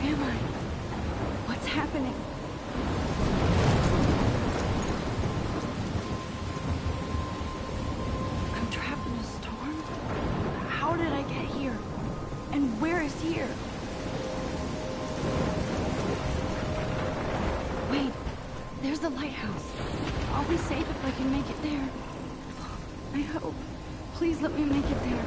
am I? What's happening? I'm trapped in a storm? How did I get here? And where is here? Wait, there's the lighthouse. I'll be safe if I can make it there. I hope. Please let me make it there.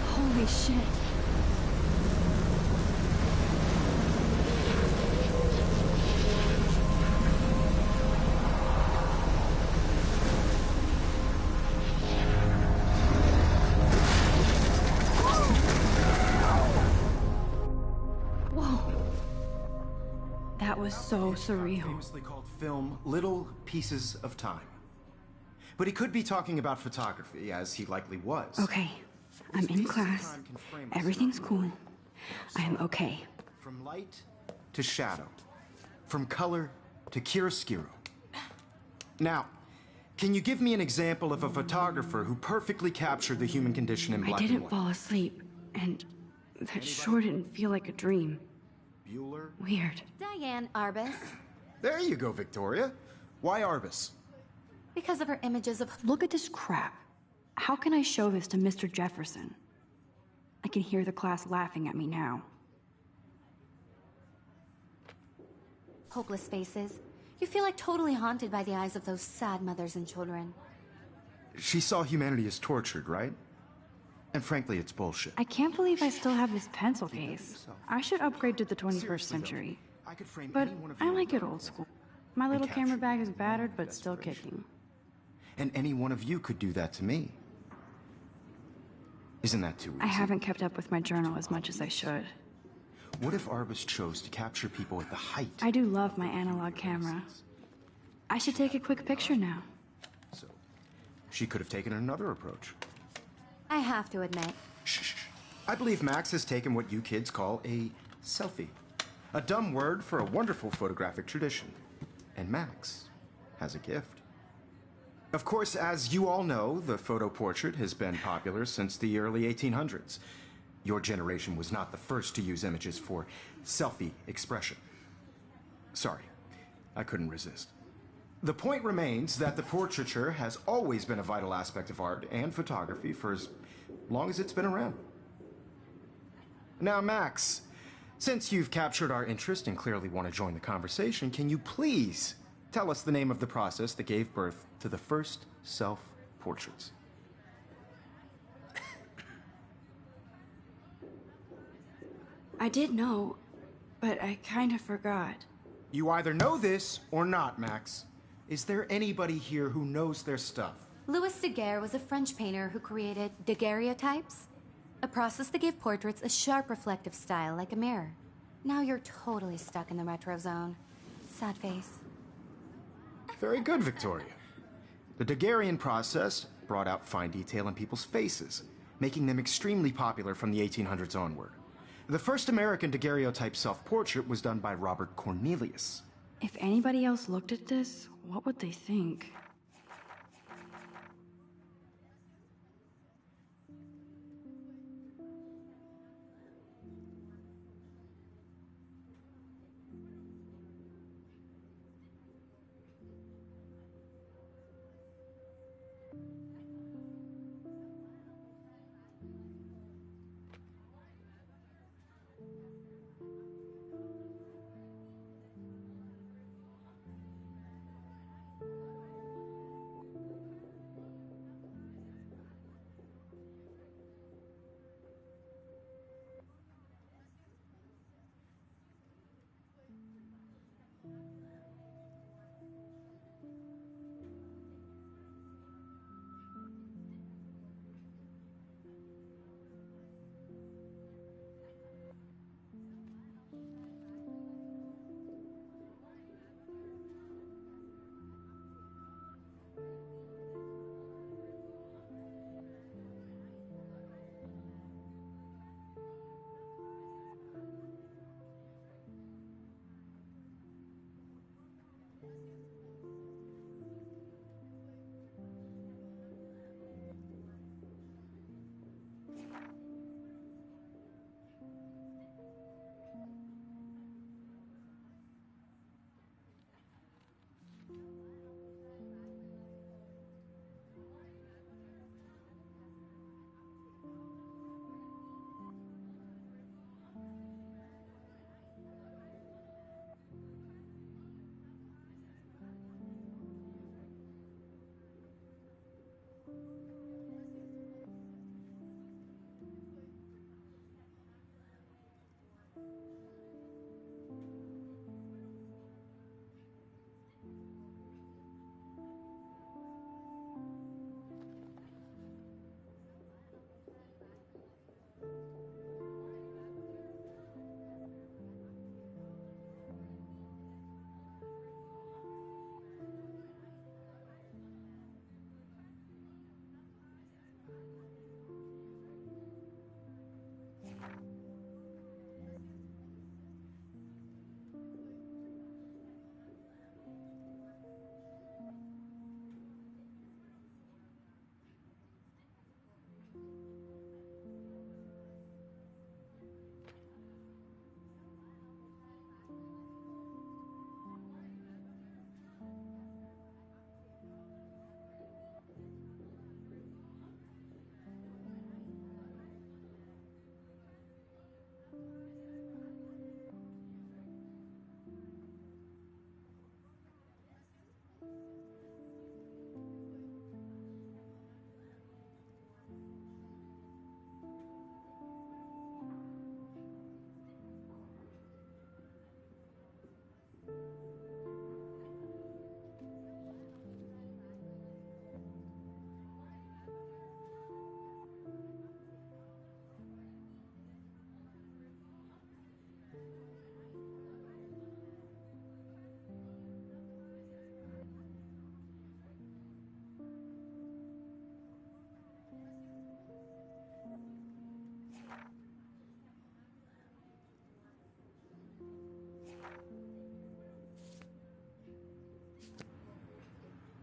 Holy shit. Whoa. That was so surreal. Famously called film Little Pieces of Time. But he could be talking about photography, as he likely was. Okay, I'm in class. Everything's cool. I'm okay. From light to shadow. From color to chiaroscuro. Now, can you give me an example of a photographer who perfectly captured the human condition in black I and didn't white? fall asleep, and that sure didn't feel like a dream. Bueller? Weird. Diane Arbus. There you go, Victoria. Why Arbus? Because of her images of... Look at this crap. How can I show this to Mr. Jefferson? I can hear the class laughing at me now. hopeless faces. You feel like totally haunted by the eyes of those sad mothers and children. She saw humanity as tortured, right? And frankly, it's bullshit. I can't believe I still have this pencil case. I should upgrade to the 21st century. But I like it old school. My little camera bag is battered, but still kicking. And any one of you could do that to me. Isn't that too easy? I haven't kept up with my journal as much as I should. What if Arbus chose to capture people at the height? I do love my analog camera. I should take a quick picture now. So, she could have taken another approach. I have to admit. Shh. I believe Max has taken what you kids call a selfie. A dumb word for a wonderful photographic tradition. And Max has a gift. Of course, as you all know, the photo portrait has been popular since the early 1800s. Your generation was not the first to use images for selfie expression. Sorry, I couldn't resist. The point remains that the portraiture has always been a vital aspect of art and photography for as long as it's been around. Now, Max, since you've captured our interest and clearly want to join the conversation, can you please tell us the name of the process that gave birth to the first self-portraits? I did know, but I kind of forgot. You either know this or not, Max. Is there anybody here who knows their stuff? Louis Daguerre was a French painter who created daguerreotypes, a process that gave portraits a sharp reflective style like a mirror. Now you're totally stuck in the retro zone. Sad face. Very good, Victoria. The Daguerrean process brought out fine detail in people's faces, making them extremely popular from the 1800s onward. The first American daguerreotype self-portrait was done by Robert Cornelius. If anybody else looked at this, what would they think?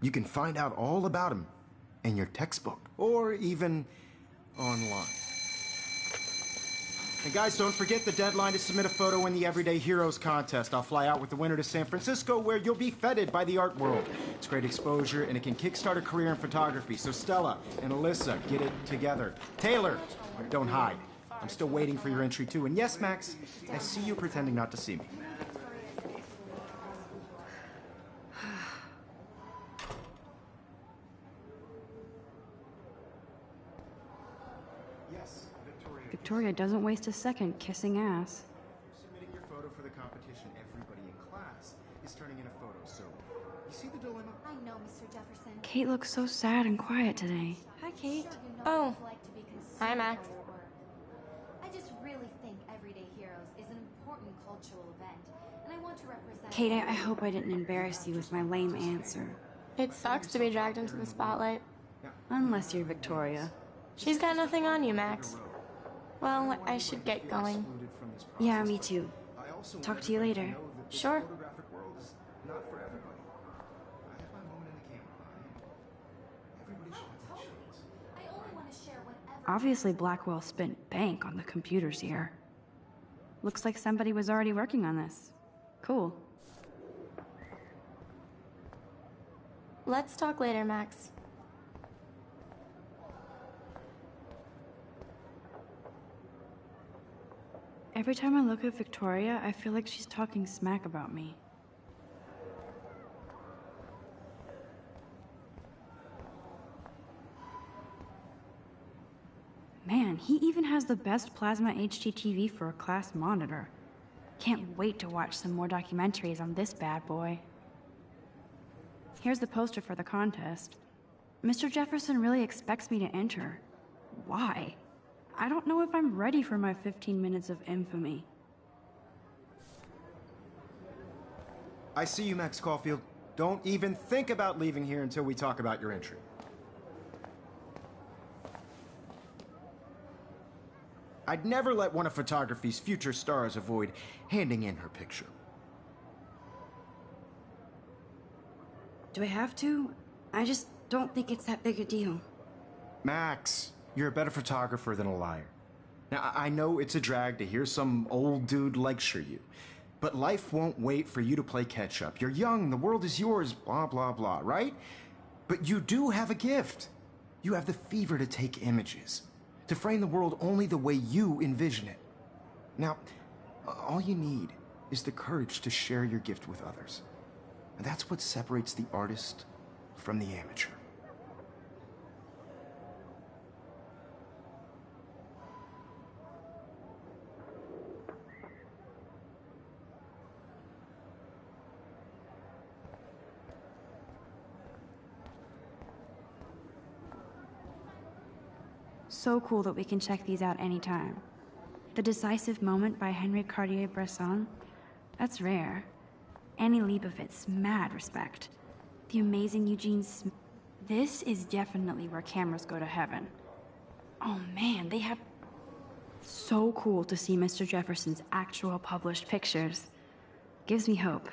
You can find out all about them in your textbook or even online. And guys, don't forget the deadline to submit a photo in the Everyday Heroes contest. I'll fly out with the winner to San Francisco, where you'll be feted by the art world. It's great exposure, and it can kickstart a career in photography. So Stella and Alyssa, get it together. Taylor, don't hide. I'm still waiting for your entry, too. And yes, Max, I see you pretending not to see me. Yes, Victoria. Victoria doesn't waste a second kissing ass. Submitting your photo for the competition, everybody in class is turning in a photo, so you see the dilemma? I know, Mr. Jefferson. Kate looks so sad and quiet today. Hi, Kate. You know Oh, what it's like to be consumed hi, Max. by your work. I just really think Everyday Heroes is an important cultural event, and I want to represent... Kate, I hope I didn't embarrass you with my lame answer. It sucks to be dragged into the spotlight. Unless you're Victoria. She's got nothing on you, Max. Well, I should get going. Yeah, me too. Talk to you later. Sure. Photographic world is not for everybody. I had my moment in the camera eye. Everybody should have a chance. I only want to share whatever... Obviously, Blackwell spent bank on the computers here. Looks like somebody was already working on this. Cool. Let's talk later, Max. Every time I look at Victoria, I feel like she's talking smack about me. Man, he even has the best plasma HDTV for a class monitor. Can't wait to watch some more documentaries on this bad boy. Here's the poster for the contest. Mr. Jefferson really expects me to enter. Why? I don't know if I'm ready for my 15 minutes of infamy. I see you, Max Caulfield. Don't even think about leaving here until we talk about your entry. I'd never let one of photography's future stars avoid handing in her picture. Do I have to? I just don't think it's that big a deal. Max, you're a better photographer than a liar. Now, I know it's a drag to hear some old dude lecture you, but life won't wait for you to play catch-up. You're young, the world is yours, blah, blah, blah, right? But you do have a gift. You have the fever to take images, to frame the world only the way you envision it. Now, all you need is the courage to share your gift with others. And that's what separates the artist from the amateur. So cool that we can check these out anytime. The Decisive Moment by Henri Cartier-Bresson? That's rare. Annie Leibovitz, mad respect. The amazing Eugene Smith. This is definitely where cameras go to heaven. Oh man, they have... So cool to see Mr. Jefferson's actual published pictures. Gives me hope.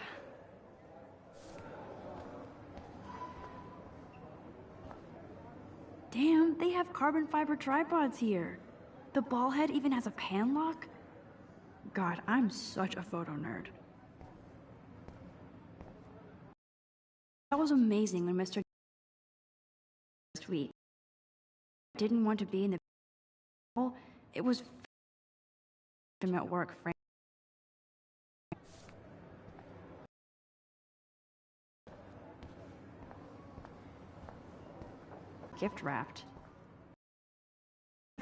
Damn, they have carbon fiber tripods here. The ball head even has a pan lock? God, I'm such a photo nerd. That was amazing when Mr. tweet. Didn't want to be in the... It was... him at work, Frank. Gift wrapped.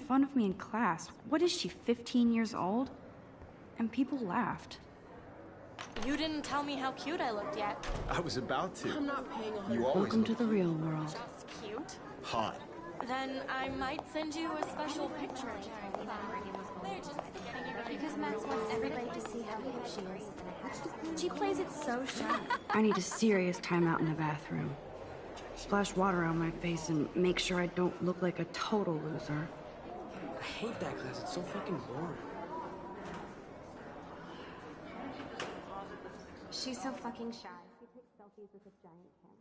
Fun of me in class. What is she, 15 years old? And people laughed. You didn't tell me how cute I looked yet. I was about to. I'm not paying a You always Welcome look to the real world. Just cute? hot. Then I might send you a special picture. Because Max wants everybody to see how hip she is. She plays it so sharp. I need a serious timeout in the bathroom. Splash water on my face and make sure I don't look like a total loser. I hate that class. It's so fucking boring. She's so fucking shy. She takes selfies with a giant camera.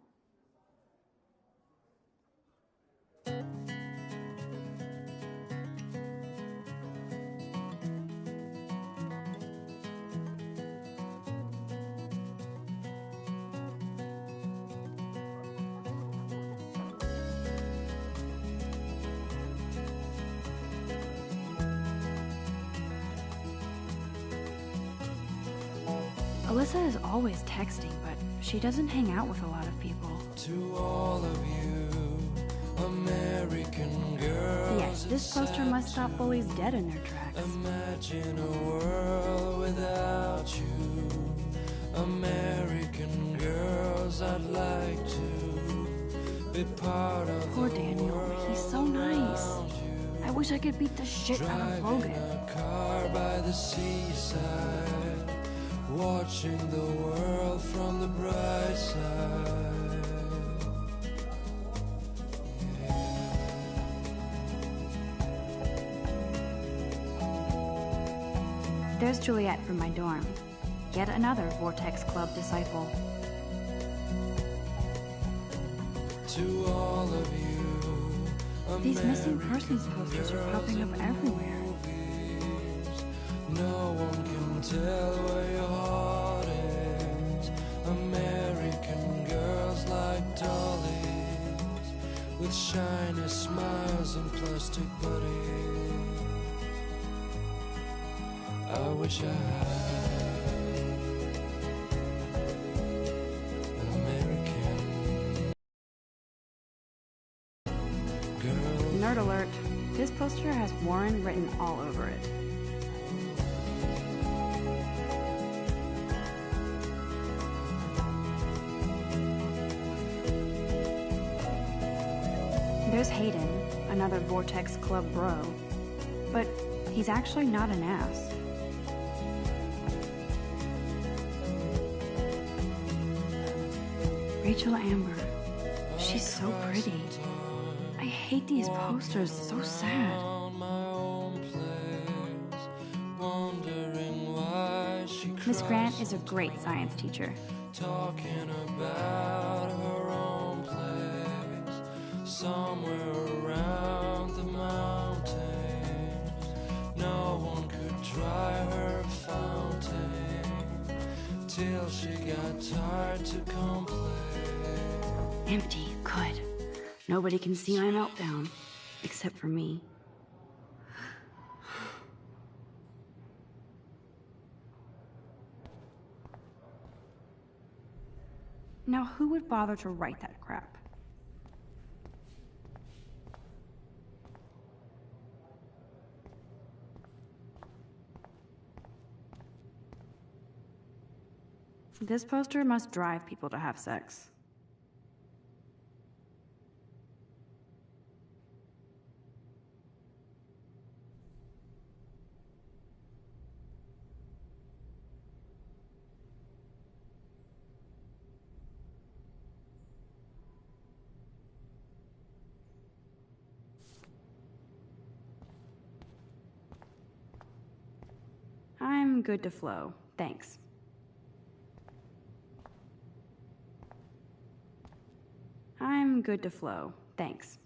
Alyssa is always texting, but she doesn't hang out with a lot of people. To all of you, American girls. Yes, this poster must stop bullies dead in their tracks. Imagine a world without you. American girls, I'd like to be part of Poor the Daniel, world he's so nice. around you. I wish I could beat the shit out of Driving Logan. a car by the seaside, watching the world from the bright side. There's Juliet from my dorm. Yet another Vortex Club disciple. To all of you, These missing persons posters are popping up everywhere. no one can tell where your heart is. American girls like dollies, with shiny smiles and plastic bodies. I wish I had an American girl. Nerd alert. This poster has Warren written all over it. There's Hayden, another Vortex Club bro. But he's actually not an ass. Rachel Amber. She's so pretty. I hate these posters, so sad. Miss Grant is a great science teacher. Talking about her own place, somewhere around the mountains. No one could dry her fountain till she got tired to complain. Empty, good. Nobody can see my meltdown, except for me. Now, who would bother to write that crap? This poster must drive people to have sex. I'm good to flow, thanks. I'm good to flow, thanks.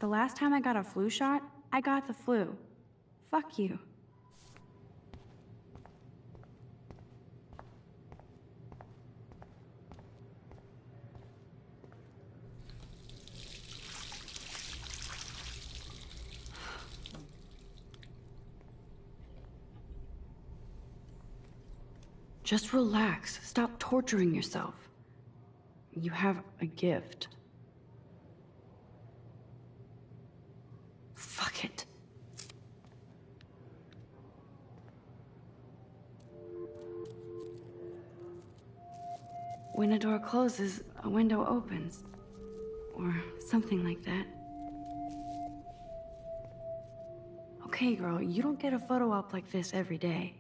The last time I got a flu shot, I got the flu. Fuck you. Just relax. Stop torturing yourself. You have a gift. Fuck it. When a door closes, a window opens. Or something like that. Okay, girl, you don't get a photo op like this every day.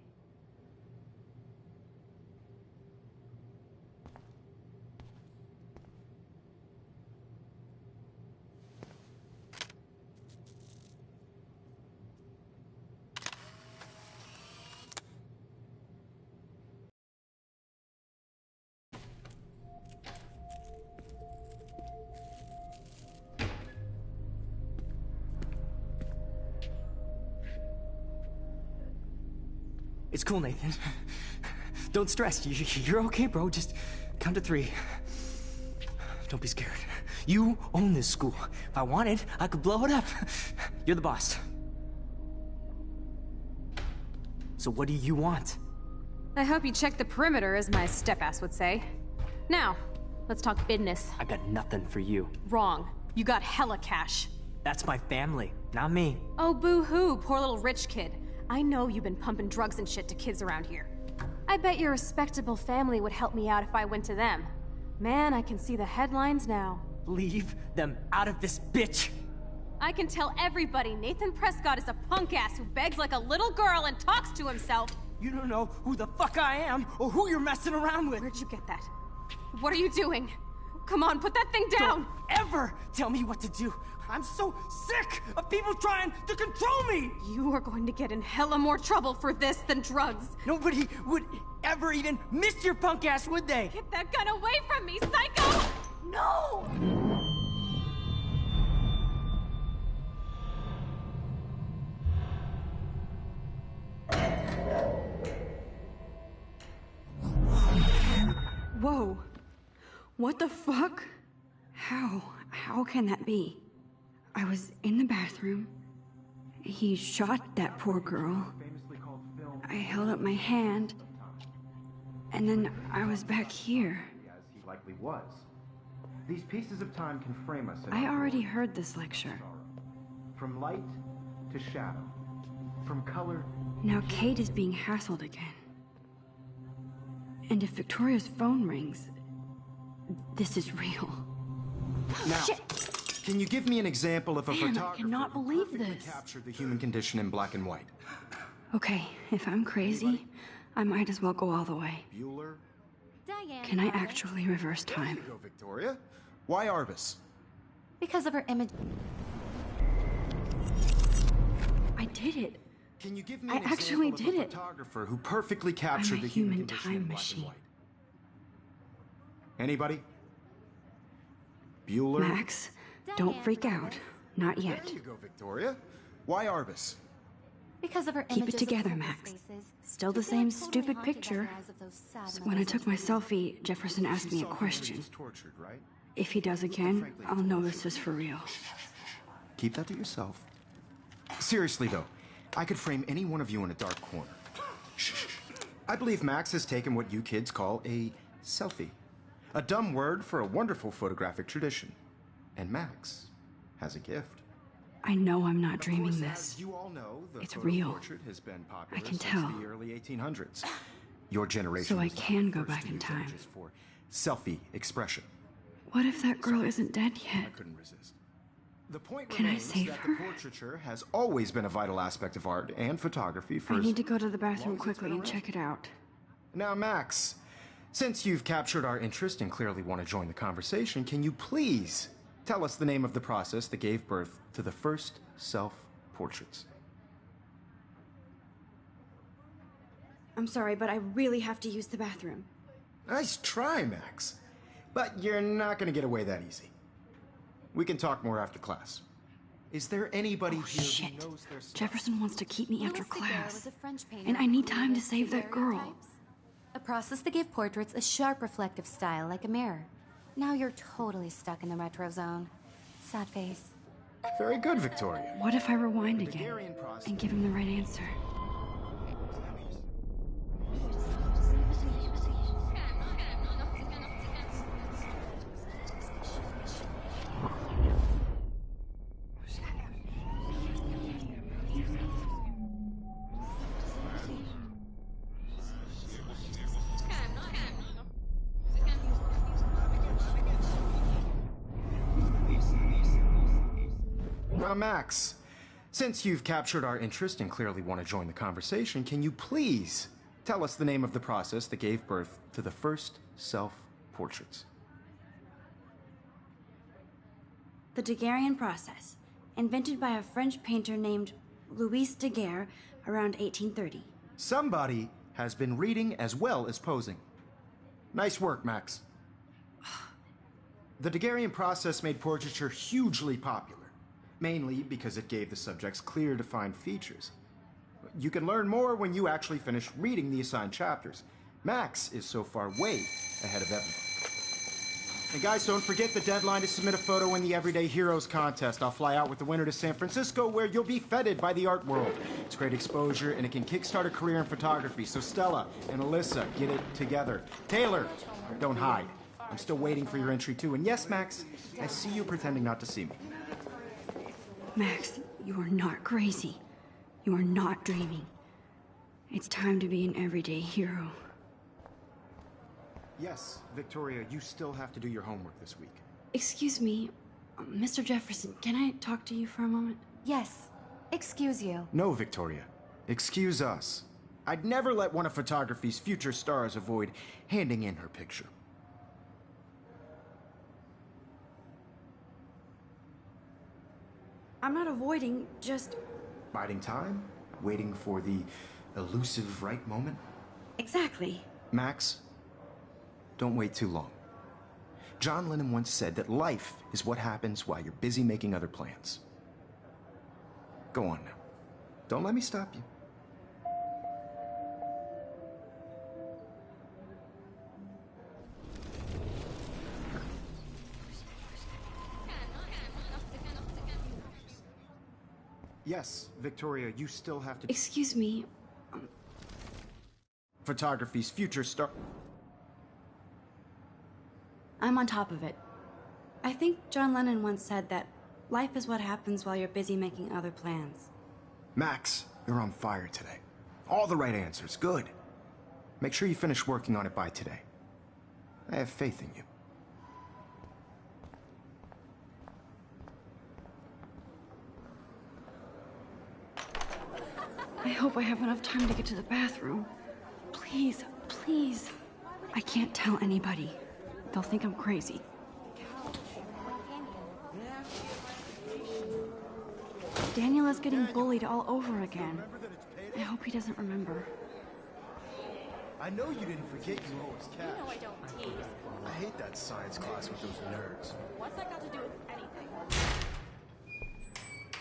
It's cool, Nathan. Don't stress. You're okay, bro. Just count to 3. Don't be scared. You own this school. If I wanted, I could blow it up. You're the boss. So what do you want? I hope you check the perimeter, as my step-ass would say. Now, let's talk business. I got nothing for you. Wrong. You got hella cash. That's my family, not me. Oh, boo-hoo, poor little rich kid. I know you've been pumping drugs and shit to kids around here. I bet your respectable family would help me out if I went to them. Man, I can see the headlines now. Leave them out of this, bitch! I can tell everybody Nathan Prescott is a punk-ass who begs like a little girl and talks to himself. You don't know who the fuck I am or who you're messing around with. Where'd you get that? What are you doing? Come on, put that thing down! Don't ever tell me what to do. I'm so sick of people trying to control me! You are going to get in hella more trouble for this than drugs. Nobody would ever even miss your punk ass, would they? Get that gun away from me, psycho! No! Whoa. What the fuck? How can that be? I was in the bathroom. He shot that poor girl. I held up my hand. And then I was back here. As he likely was. These pieces of time can frame us. I already heard this lecture. From light to shadow. From color. Now Kate is being hassled again. And if Victoria's phone rings, this is real. Now, Shit. Can you give me an example of a Man, I photographer cannot who believe perfectly this. captured the human condition in black and white? Okay, if I'm crazy, I might as well go all the way. Bueller? Diane. Can I Arbus. actually reverse There time? you go, Victoria. Why Arbus? Because of her image. I did it. Can you give me I an actually example did of a it. photographer who perfectly captured the human human condition in time black machine. and white? Anybody? Bueller? Max, don't Diane freak out. Arbus. Not There yet. you go, Victoria. Why Arbus? Because of her Keep it images of together, homeless Max. faces. Still the I feel same totally stupid haunted by the picture. eyes of those sad So when I took my mothers. selfie, Jefferson asked me a You saw Henry question. was tortured, right? If he does again, I'll know this is for real. Keep that to yourself. Seriously, though, I could frame any one of you in a dark corner. Shh. I believe Max has taken what you kids call a selfie. A dumb word for a wonderful photographic tradition. And Max has a gift. I know I'm not Of dreaming course, this. as you all know, the It's photo real. portrait has been popular I can since tell. the early 1800s. Your generation So I was not can the go first back to in use time. images for selfie expression. What if that girl isn't dead I yet? couldn't resist. The point Can I remains save that her? the portraiture has always been a vital aspect of art and photography for I as need to go to the bathroom long as it's quickly been and around. check it out. Now, Max, since you've captured our interest and clearly want to join the conversation, can you please tell us the name of the process that gave birth to the first self-portraits? I'm sorry, but I really have to use the bathroom. Nice try, Max. But you're not going to get away that easy. We can talk more after class. Is there anybody here Shit. who knows their stuff? Jefferson wants to keep me after Louis Daguerre class. was a French painter And I who need time to created save that girl. daguerreotypes, a process that gave portraits a sharp reflective style like a mirror. Now you're totally stuck in the retro zone. Sad face. Very good, Victoria. What if I rewind The again Daguerrean process. and give him the right answer? Now, Max, since you've captured our interest and clearly want to join the conversation, can you please tell us the name of the process that gave birth to the first self-portraits? The Daguerrean process, invented by a French painter named Louis Daguerre around 1830. Somebody has been reading as well as posing. Nice work, Max. The Daguerrean process made portraiture hugely popular, mainly because it gave the subjects clear, defined features. you can learn more when you actually finish reading the assigned chapters. Max is so far way ahead of everyone. And guys, don't forget the deadline to submit a photo in the Everyday Heroes contest. I'll fly out with the winner to San Francisco, where you'll be feted by the art world. It's great exposure, and it can kickstart a career in photography. So Stella and Alyssa, get it together. Taylor, don't hide. I'm still waiting for your entry, too. And yes, Max, I see you pretending not to see me. Max, you are not crazy. You are not dreaming. It's time to be an everyday hero. Yes, Victoria, you still have to do your homework this week. Excuse me, Mr. Jefferson, can I talk to you for a moment? Yes. Excuse you. No, Victoria. Excuse us. I'd never let one of photography's future stars avoid handing in her picture. I'm not avoiding, just... Biding time? Waiting for the elusive right moment? Exactly. Max, don't wait too long. John Lennon once said that life is what happens while you're busy making other plans. Go on now. Don't let me stop you. Yes, Victoria, you still have to... Excuse me, Photography's future star... I'm on top of it. I think John Lennon once said that life is what happens while you're busy making other plans. Max, you're on fire today. All the right answers, good. Make sure you finish working on it by today. I have faith in you. I hope I have enough time to get to the bathroom. Please, please. I can't tell anybody. They'll think I'm crazy. Daniel is getting bullied all over again. I hope he doesn't remember. I know you didn't forget you owe us cash. You know I don't tease. I hate that science class with those nerds. What's that got to do with anything?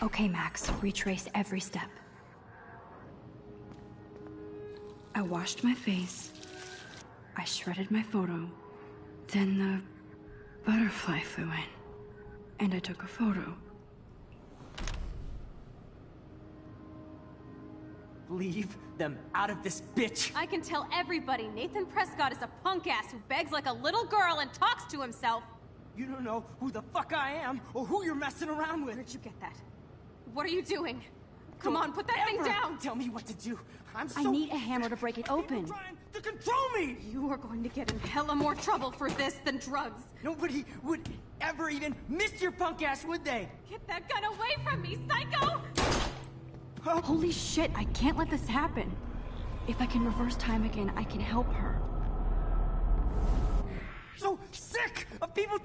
Okay, Max, retrace every step. I washed my face. I shredded my photo. Then the butterfly flew in. And I took a photo. Leave them out of this bitch! I can tell everybody Nathan Prescott is a punk ass who begs like a little girl and talks to himself. You don't know who the fuck I am or who you're messing around with. Where'd you get that? What are you doing? Come on, put that thing down! Tell me what to do. I need a hammer to break it open. Trying to control me! You are going to get in hella more trouble for this than drugs. Nobody would ever even miss your punk ass, would they? Get that gun away from me, psycho! Holy shit, I can't let this happen. If I can reverse time again, I can help her. So sick of people...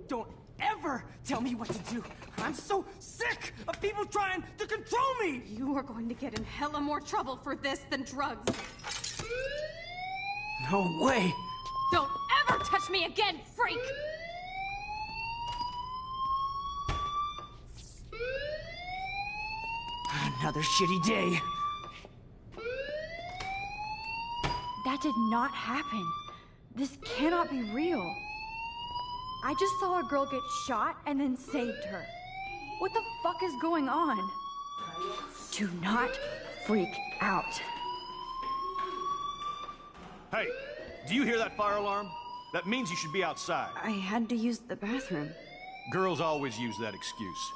Don't ever tell me what to do. I'm so sick of people trying to control me! You are going to get in hella more trouble for this than drugs. No way! Don't ever touch me again, freak! Another shitty day. That did not happen. This cannot be real. I just saw a girl get shot and then saved her. What the fuck is going on? Do not freak out. Hey, do you hear that fire alarm? That means you should be outside. I had to use the bathroom. Girls always use that excuse.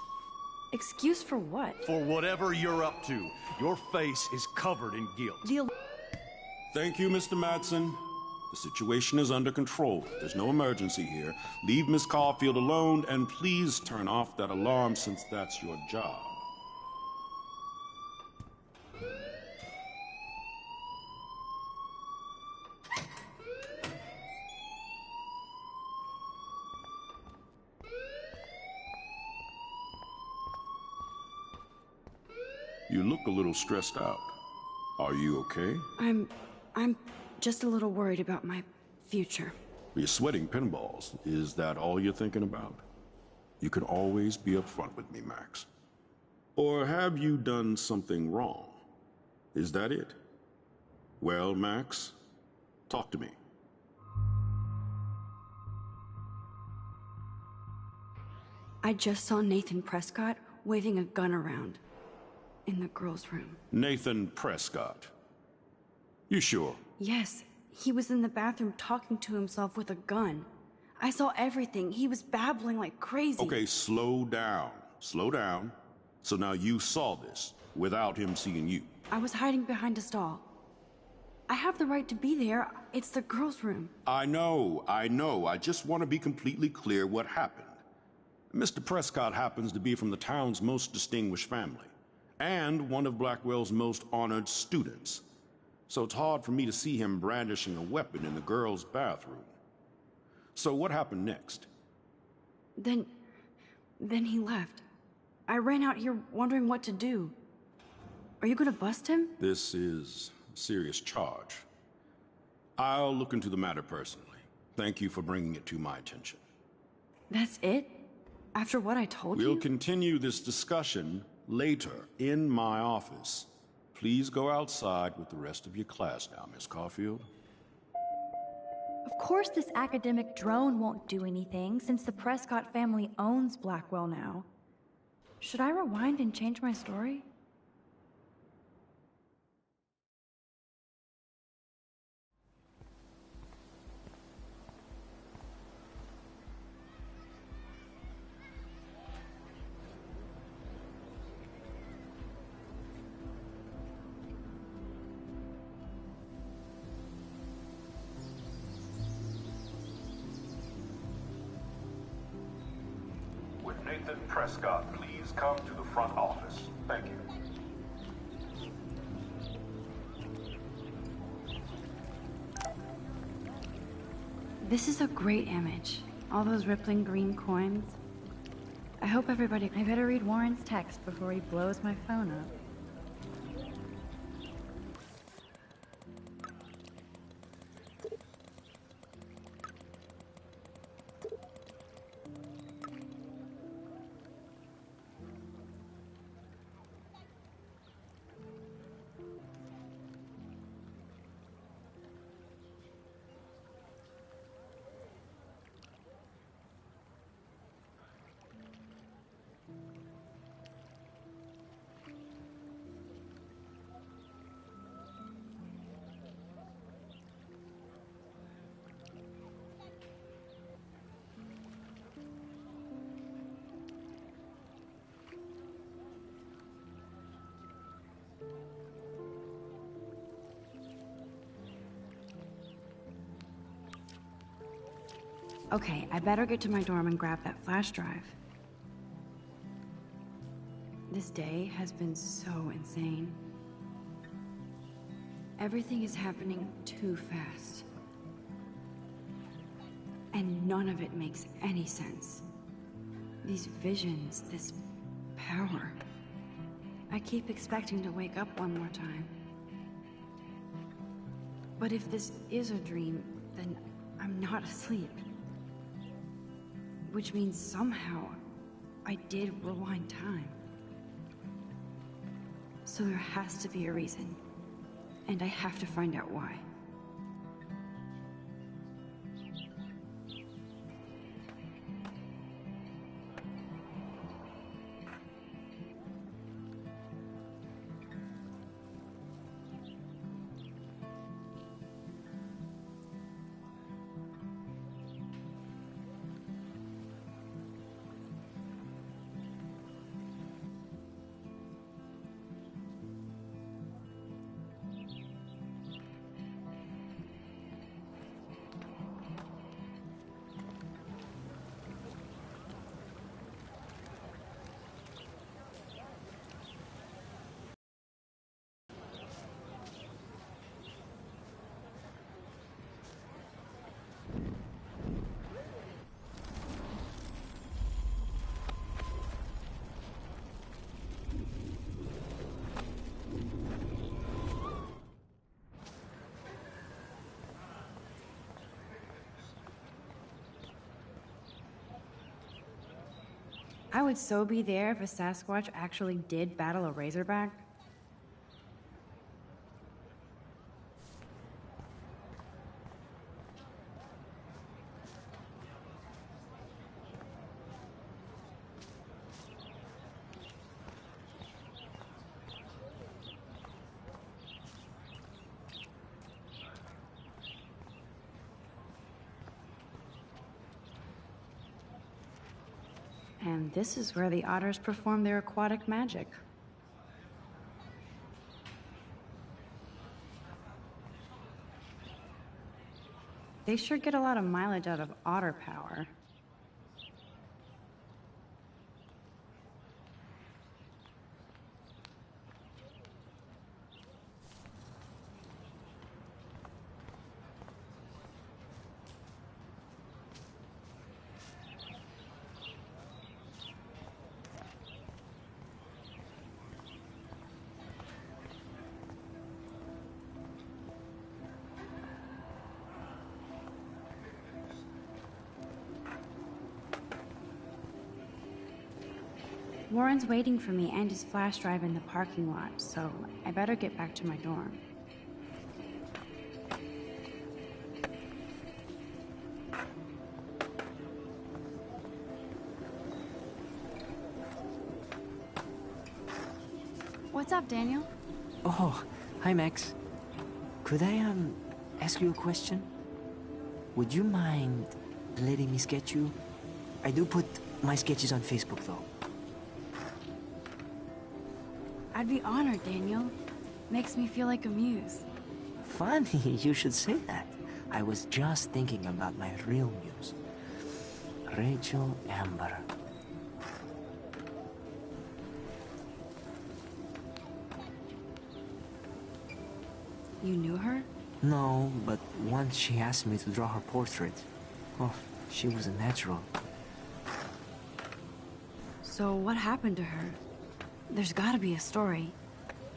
Excuse for what? For whatever you're up to. Your face is covered in guilt. Thank you, Mr. Madsen. The situation is under control. There's no emergency here. Leave Miss Caulfield alone, and please turn off that alarm since that's your job. You look a little stressed out. Are you okay? I'm just a little worried about my future. You're sweating pinballs. Is that all you're thinking about? You can always be upfront with me, Max. Or have you done something wrong? Is that it? Well, Max, talk to me. I just saw Nathan Prescott waving a gun around in the girls' room. Nathan Prescott. You sure? Yes, he was in the bathroom talking to himself with a gun. I saw everything. He was babbling like crazy. Okay, slow down. Slow down. So now you saw this without him seeing you. I was hiding behind a stall. I have the right to be there. It's the girls' room. I know. I just want to be completely clear what happened. Mr. Prescott happens to be from the town's most distinguished family, and one of Blackwell's most honored students. So it's hard for me to see him brandishing a weapon in the girls' bathroom. So what happened next? Then he left. I ran out here wondering what to do. Are you gonna bust him? This is a serious charge. I'll look into the matter personally. Thank you for bringing it to my attention. That's it? After what I told you? We'll continue this discussion later in my office. Please go outside with the rest of your class now, Miss Caulfield. Of course this academic drone won't do anything, since the Prescott family owns Blackwell now. Should I rewind and change my story? Would Nathan Prescott please come to the front office? Thank you. This is a great image. All those rippling green coins. I hope everybody... I better read Warren's text before he blows my phone up. Okay, I better get to my dorm and grab that flash drive. This day has been so insane. Everything is happening too fast. And none of it makes any sense. These visions, this power. I keep expecting to wake up one more time. But if this is a dream, then I'm not asleep. Which means somehow I did rewind time. So there has to be a reason. And I have to find out why. I would so be there if a Sasquatch actually did battle a Razorback. And this is where the otters perform their aquatic magic. They sure get a lot of mileage out of otter power. Warren's waiting for me and his flash drive in the parking lot, so I better get back to my dorm. What's up, Daniel? Oh, hi, Max. Could I, ask you a question? Would you mind letting me sketch you? I do put my sketches on Facebook, though. I'd be honored, Daniel. Makes me feel like a muse. Funny you should say that. I was just thinking about my real muse. Rachel Amber. You knew her? No, but once she asked me to draw her portrait. Oh, she was a natural. So what happened to her? There's gotta be a story.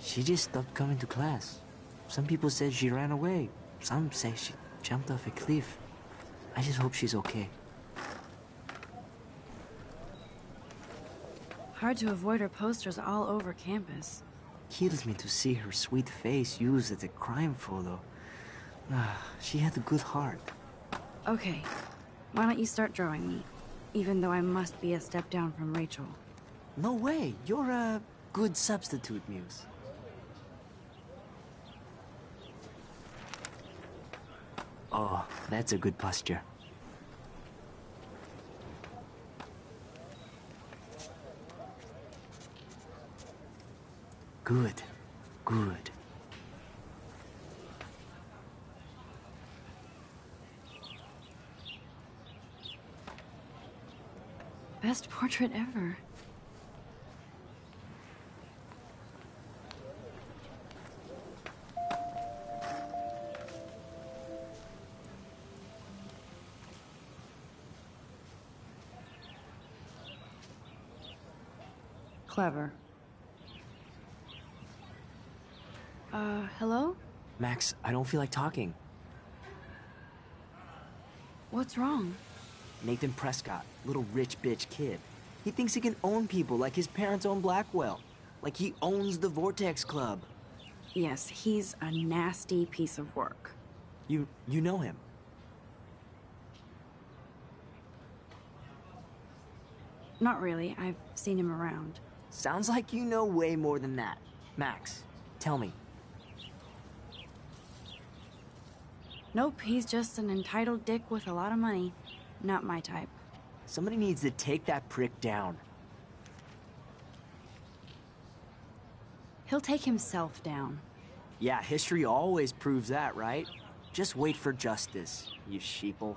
She just stopped coming to class. Some people said she ran away. Some say she jumped off a cliff. I just hope she's okay. Hard to avoid her posters all over campus. Kills me to see her sweet face used as a crime photo. She had a good heart. Okay, why don't you start drawing me? Even though I must be a step down from Rachel. No way, you're a good substitute, Muse. Oh, that's a good posture. Good, good. Best portrait ever. Clever. Hello? Max, I don't feel like talking. What's wrong? Nathan Prescott, little rich bitch kid. He thinks he can own people like his parents own Blackwell. Like he owns the Vortex Club. Yes, he's a nasty piece of work. You know him? Not really. I've seen him around. Sounds like you know way more than that. Max, tell me. Nope, he's just an entitled dick with a lot of money. Not my type. Somebody needs to take that prick down. He'll take himself down. Yeah, history always proves that, right? Just wait for justice, you sheeple.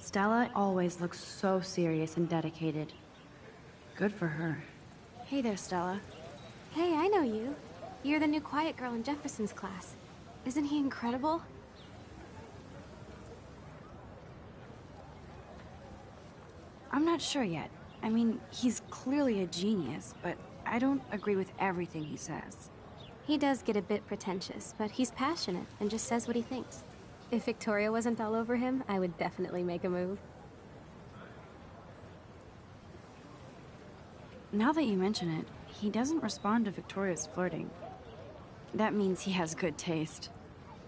Stella always looks so serious and dedicated. Good for her. Hey there, Stella. Hey, I know you. You're the new quiet girl in Jefferson's class. Isn't he incredible? I'm not sure yet. I mean, he's clearly a genius, but I don't agree with everything he says. He does get a bit pretentious, but he's passionate and just says what he thinks. If Victoria wasn't all over him, I would definitely make a move. Now that you mention it, he doesn't respond to Victoria's flirting. That means he has good taste.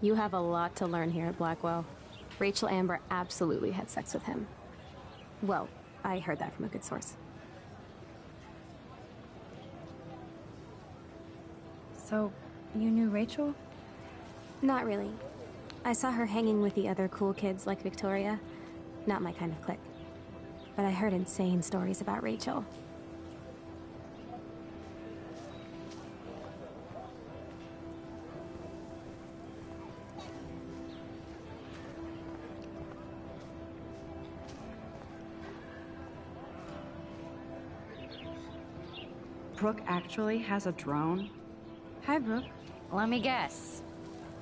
You have a lot to learn here at Blackwell. Rachel Amber absolutely had sex with him. Well, I heard that from a good source. So, you knew Rachel? Not really. I saw her hanging with the other cool kids like Victoria. Not my kind of clique. But I heard insane stories about Rachel. Brooke actually has a drone? Hi, Brooke. Let me guess.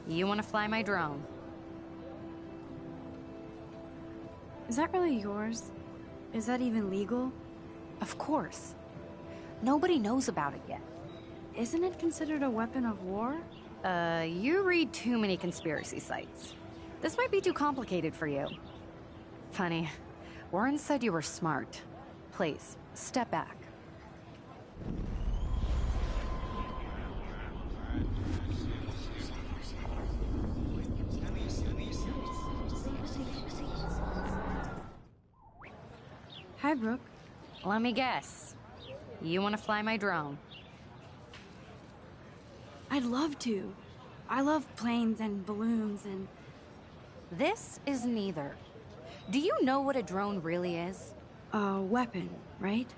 You want to fly my drone? Is that really yours? Is that even legal? Of course. Nobody knows about it yet. Isn't it considered a weapon of war? You read too many conspiracy sites. This might be too complicated for you. Funny. Warren said you were smart. Please, step back. Hi, Brooke. Let me guess. You want to fly my drone? I'd love to. I love planes and balloons and... This is neither. Do you know what a drone really is? A weapon, right?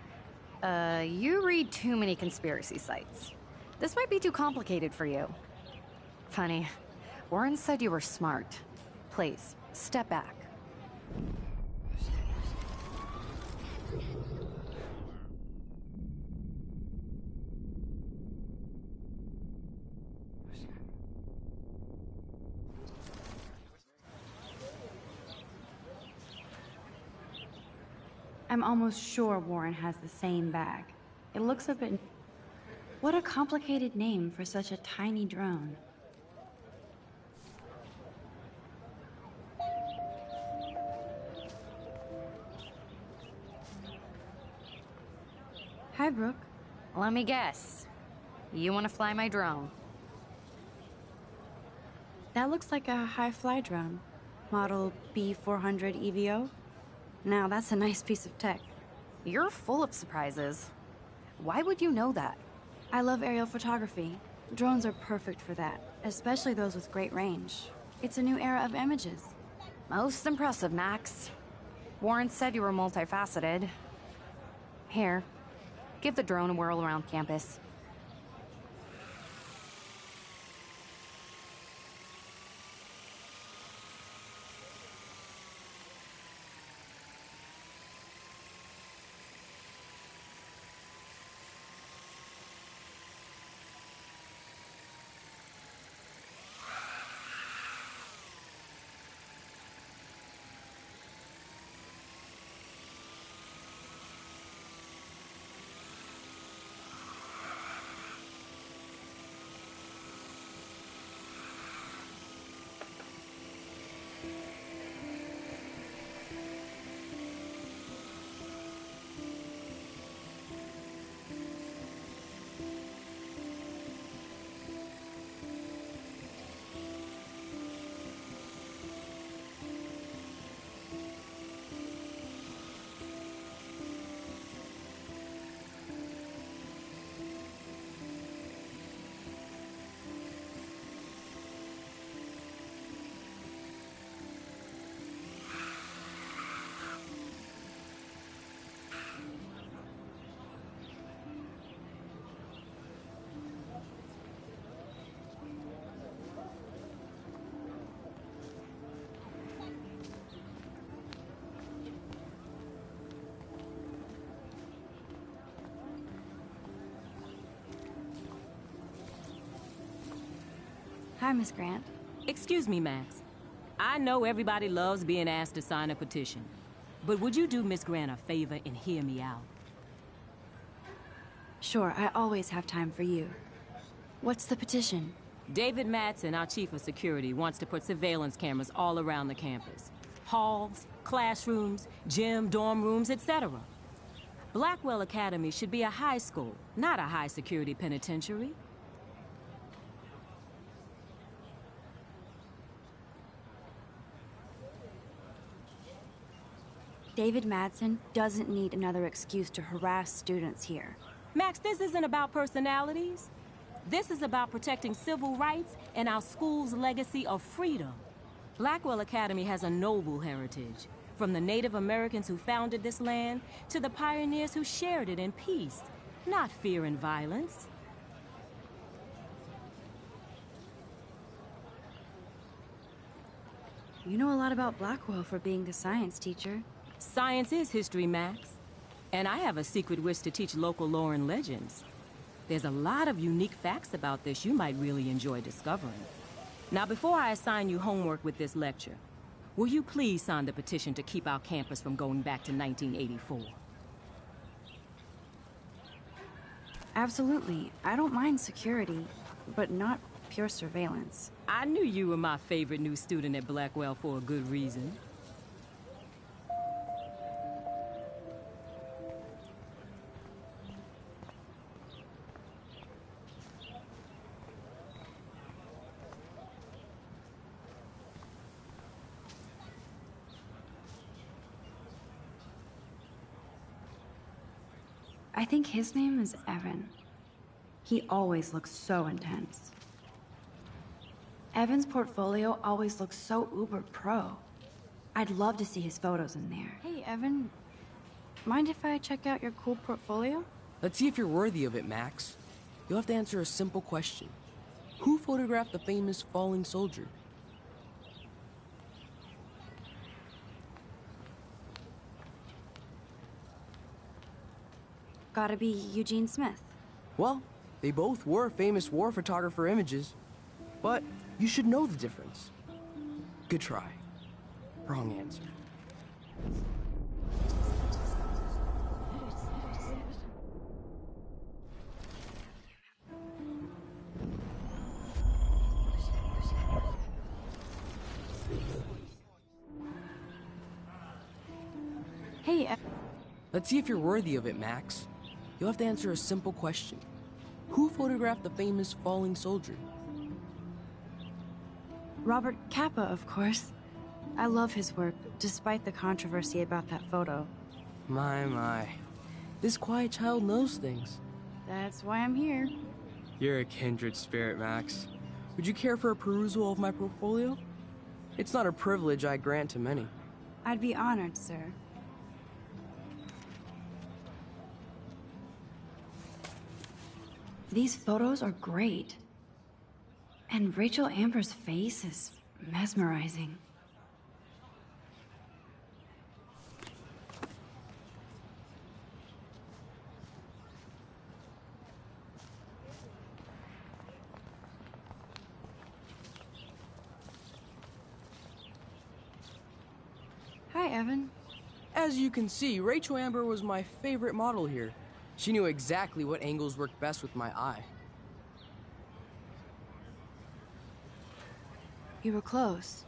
You read too many conspiracy sites. This might be too complicated for you. Funny. Warren said you were smart. Please, step back. I'm almost sure Warren has the same bag. It looks a bit... What a complicated name for such a tiny drone. Hi, Brooke. Let me guess. You want to fly my drone? That looks like a high-fly drone. Model B400 EVO. Now, that's a nice piece of tech. You're full of surprises. Why would you know that? I love aerial photography. Drones are perfect for that, especially those with great range. It's a new era of images. Most impressive, Max. Warren said you were multifaceted. Here, give the drone a whirl around campus. Hi, Miss Grant. Excuse me, Max. I know everybody loves being asked to sign a petition, but would you do Miss Grant a favor and hear me out? Sure, I always have time for you. What's the petition? David Madsen, our chief of security, wants to put surveillance cameras all around the campus. Halls, classrooms, gym, dorm rooms, etc. Blackwell Academy should be a high school, not a high-security penitentiary. David Madsen doesn't need another excuse to harass students here. Max, this isn't about personalities. This is about protecting civil rights and our school's legacy of freedom. Blackwell Academy has a noble heritage, from the Native Americans who founded this land to the pioneers who shared it in peace, not fear and violence. You know a lot about Blackwell for being the science teacher. Science is history, Max. And I have a secret wish to teach local lore and legends. There's a lot of unique facts about this you might really enjoy discovering. Now, before I assign you homework with this lecture, will you please sign the petition to keep our campus from going back to 1984? Absolutely. I don't mind security, but not pure surveillance. I knew you were my favorite new student at Blackwell for a good reason. I think his name is Evan. He always looks so intense. Evan's portfolio always looks so uber pro. I'd love to see his photos in there. Hey, Evan. Mind if I check out your cool portfolio? Let's see if you're worthy of it, Max. You'll have to answer a simple question. Who photographed the famous falling soldier? Gotta be Eugene Smith. Well, they both were famous war photographer images. But you should know the difference. Good try. Wrong answer. Hey, let's see if you're worthy of it, Max. You'll have to answer a simple question. Who photographed the famous falling soldier? Robert Capa, of course. I love his work, despite the controversy about that photo. My. This quiet child knows things. That's why I'm here. You're a kindred spirit, Max. Would you care for a perusal of my portfolio? It's not a privilege I grant to many. I'd be honored, sir. These photos are great. And Rachel Amber's face is mesmerizing. Hi, Evan. As you can see, Rachel Amber was my favorite model here. She knew exactly what angles worked best with my eye. You were close.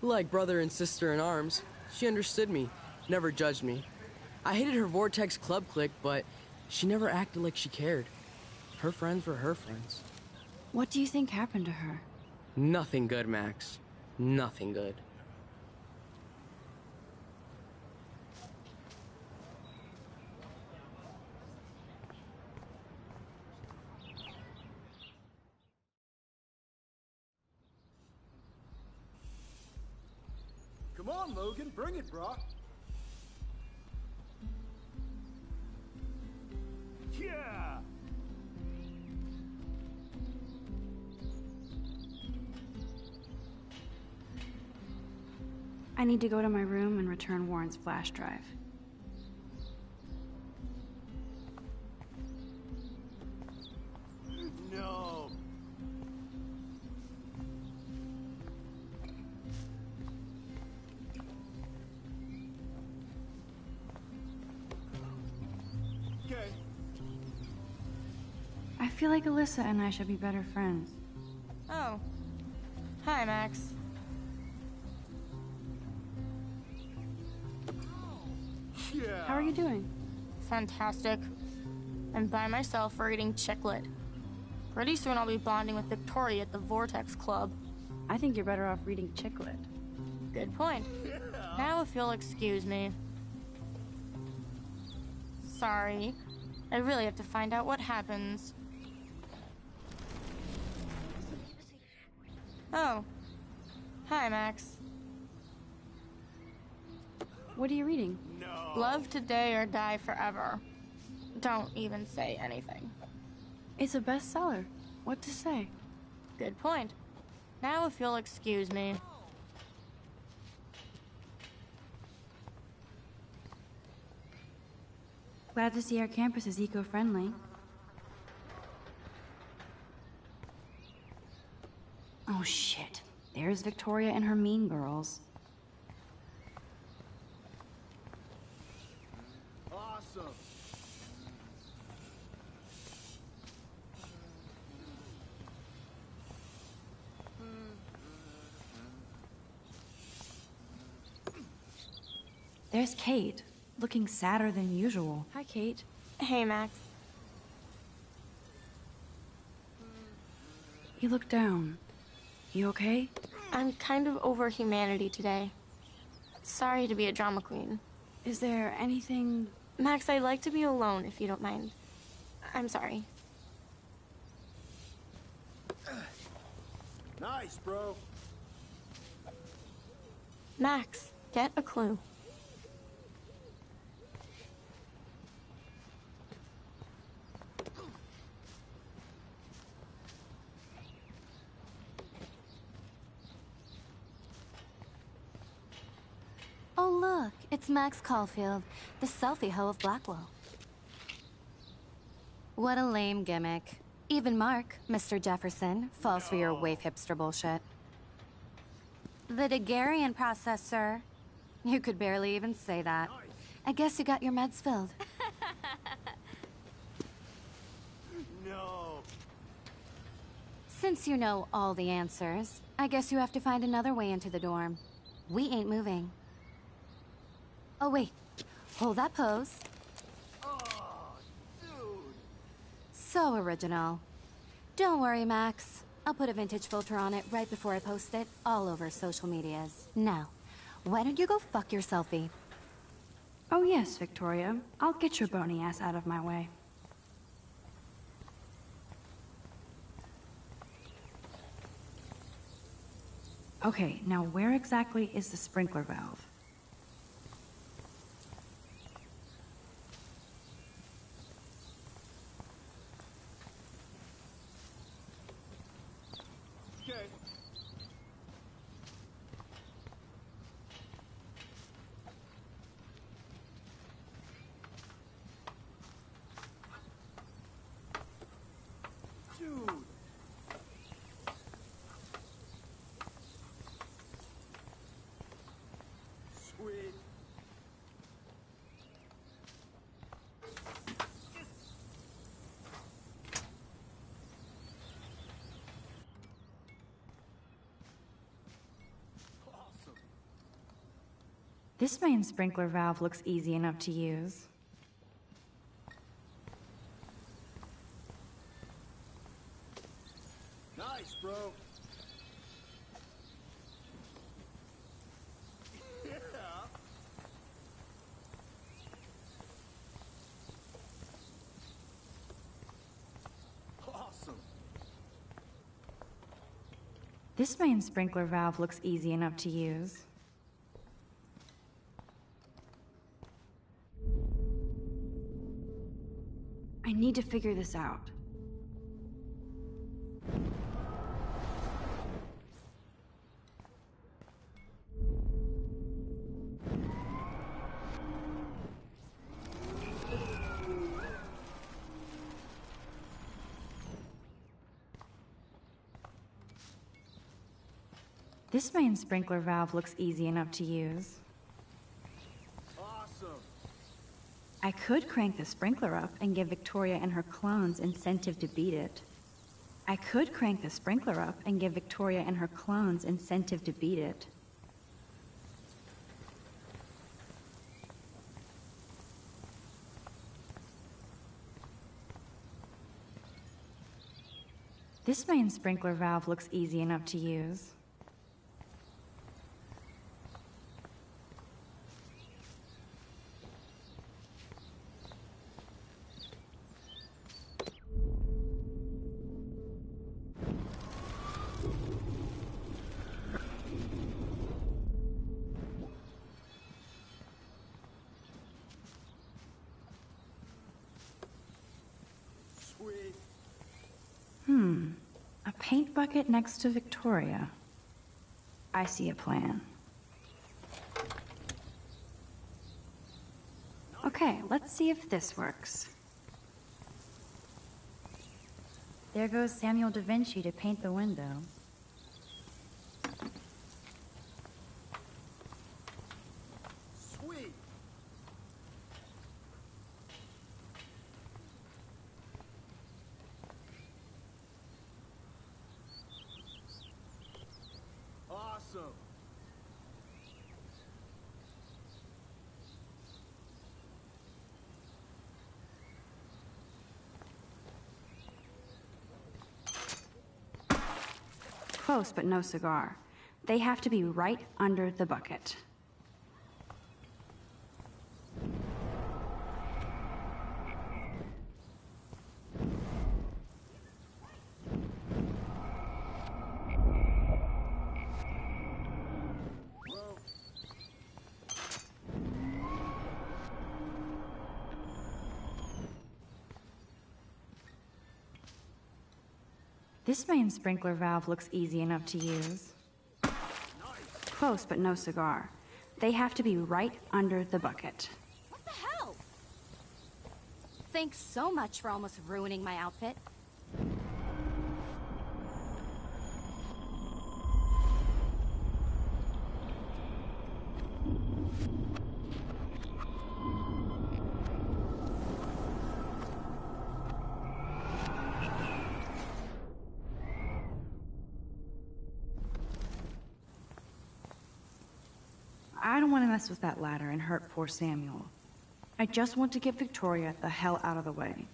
Like brother and sister in arms. She understood me, never judged me. I hated her Vortex Club clique, but she never acted like she cared. Her friends were her friends. What do you think happened to her? Nothing good, Max. Nothing good. Come on, Logan, bring it, brah. Yeah! I need to go to my room and return Warren's flash drive. No! feel like Alyssa and I should be better friends. Oh. Hi, Max. Yeah. How are you doing? Fantastic. I'm by myself reading Chick-Lit. Pretty soon I'll be bonding with Victoria at the Vortex Club. I think you're better off reading Chick-Lit. Good point. Now if you'll excuse me. Sorry. I really have to find out what happens. Oh. Hi, Max. What are you reading? Love Today or Die Forever. Don't even say anything. It's a bestseller. What to say? Good point. Now if you'll excuse me. Glad to see our campus is eco-friendly. Oh shit. There's Victoria and her mean girls. Awesome. There's Kate, looking sadder than usual. Hi, Kate. Hey, Max. You look down. You okay? I'm kind of over humanity today. Sorry to be a drama queen. Is there anything... Max, I'd like to be alone if you don't mind. I'm sorry. Nice, bro. Max, get a clue. Oh, look, it's Max Caulfield, the selfie hoe of Blackwell. What a lame gimmick. Even Mark, Mr. Jefferson, falls for your waif hipster bullshit. The Daguerrean process, sir. You could barely even say that. I guess you got your meds filled. No. Since you know all the answers, I guess you have to find another way into the dorm. We ain't moving. Oh, wait. Hold that pose. Oh, dude. So original. Don't worry, Max. I'll put a vintage filter on it right before I post it all over social medias. Now, why don't you go fuck your selfie? Oh yes, Victoria. I'll get your bony ass out of my way. Okay, now where exactly is the sprinkler valve? Okay. Dude. Sweet. Awesome. This main sprinkler valve looks easy enough to use. Nice, bro. Yeah. Awesome. This main sprinkler valve looks easy enough to use. I need to figure this out. This main sprinkler valve looks easy enough to use. Awesome. I could crank the sprinkler up and give Victoria and her clones incentive to beat it. I could crank the sprinkler up and give Victoria and her clones incentive to beat it. This main sprinkler valve looks easy enough to use. A paint bucket next to Victoria. I see a plan. Okay, let's see if this works. There goes Samuel da Vinci to paint the window. Sweet. Awesome. Close, but no cigar. They have to be right under the bucket. This main sprinkler valve looks easy enough to use. Close, but no cigar. They have to be right under the bucket. What the hell? Thanks so much for almost ruining my outfit. I don't want to mess with that ladder and hurt poor Samuel. I just want to get Victoria the hell out of the way.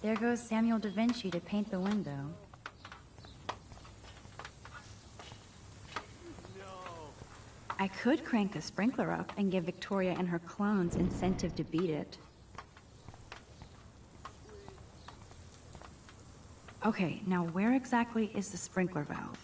There goes Samuel da Vinci to paint the window. I could crank the sprinkler up and give Victoria and her clones incentive to beat it. Okay, now where exactly is the sprinkler valve?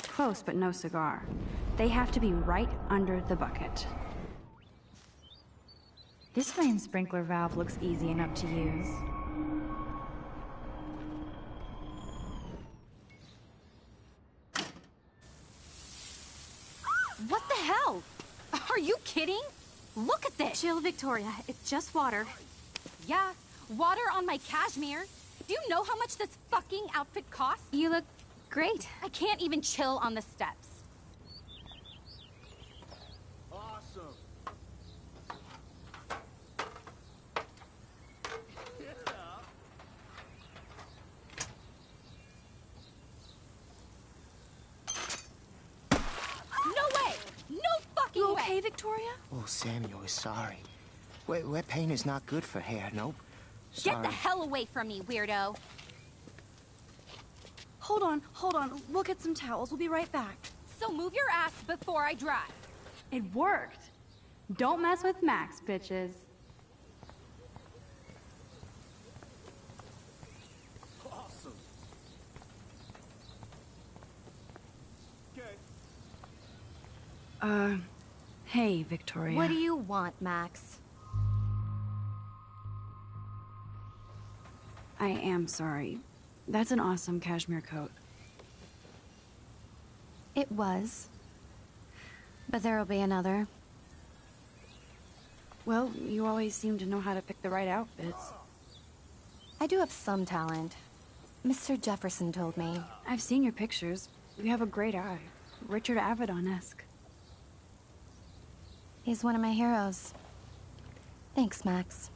Close, but no cigar. They have to be right under the bucket. This main sprinkler valve looks easy enough to use. What the hell? Are you kidding? Look at this! Chill, Victoria. It's just water. Yeah, water on my cashmere. Do you know how much this fucking outfit costs? You look great. I can't even chill on the steps. Awesome. No way! No fucking You way! okay, Victoria? Oh, Samuel is sorry. Wet paint is not good for hair, nope. Get the hell away from me, weirdo! Hold on. We'll get some towels. We'll be right back. So move your ass before I dry. It worked. Don't mess with Max, bitches. Awesome. Okay. Hey, Victoria. What do you want, Max? I am sorry. That's an awesome cashmere coat. It was. But there'll be another. Well, you always seem to know how to pick the right outfits. I do have some talent. Mr. Jefferson told me. I've seen your pictures. You have a great eye. Richard Avedon-esque. He's one of my heroes. Thanks, Max.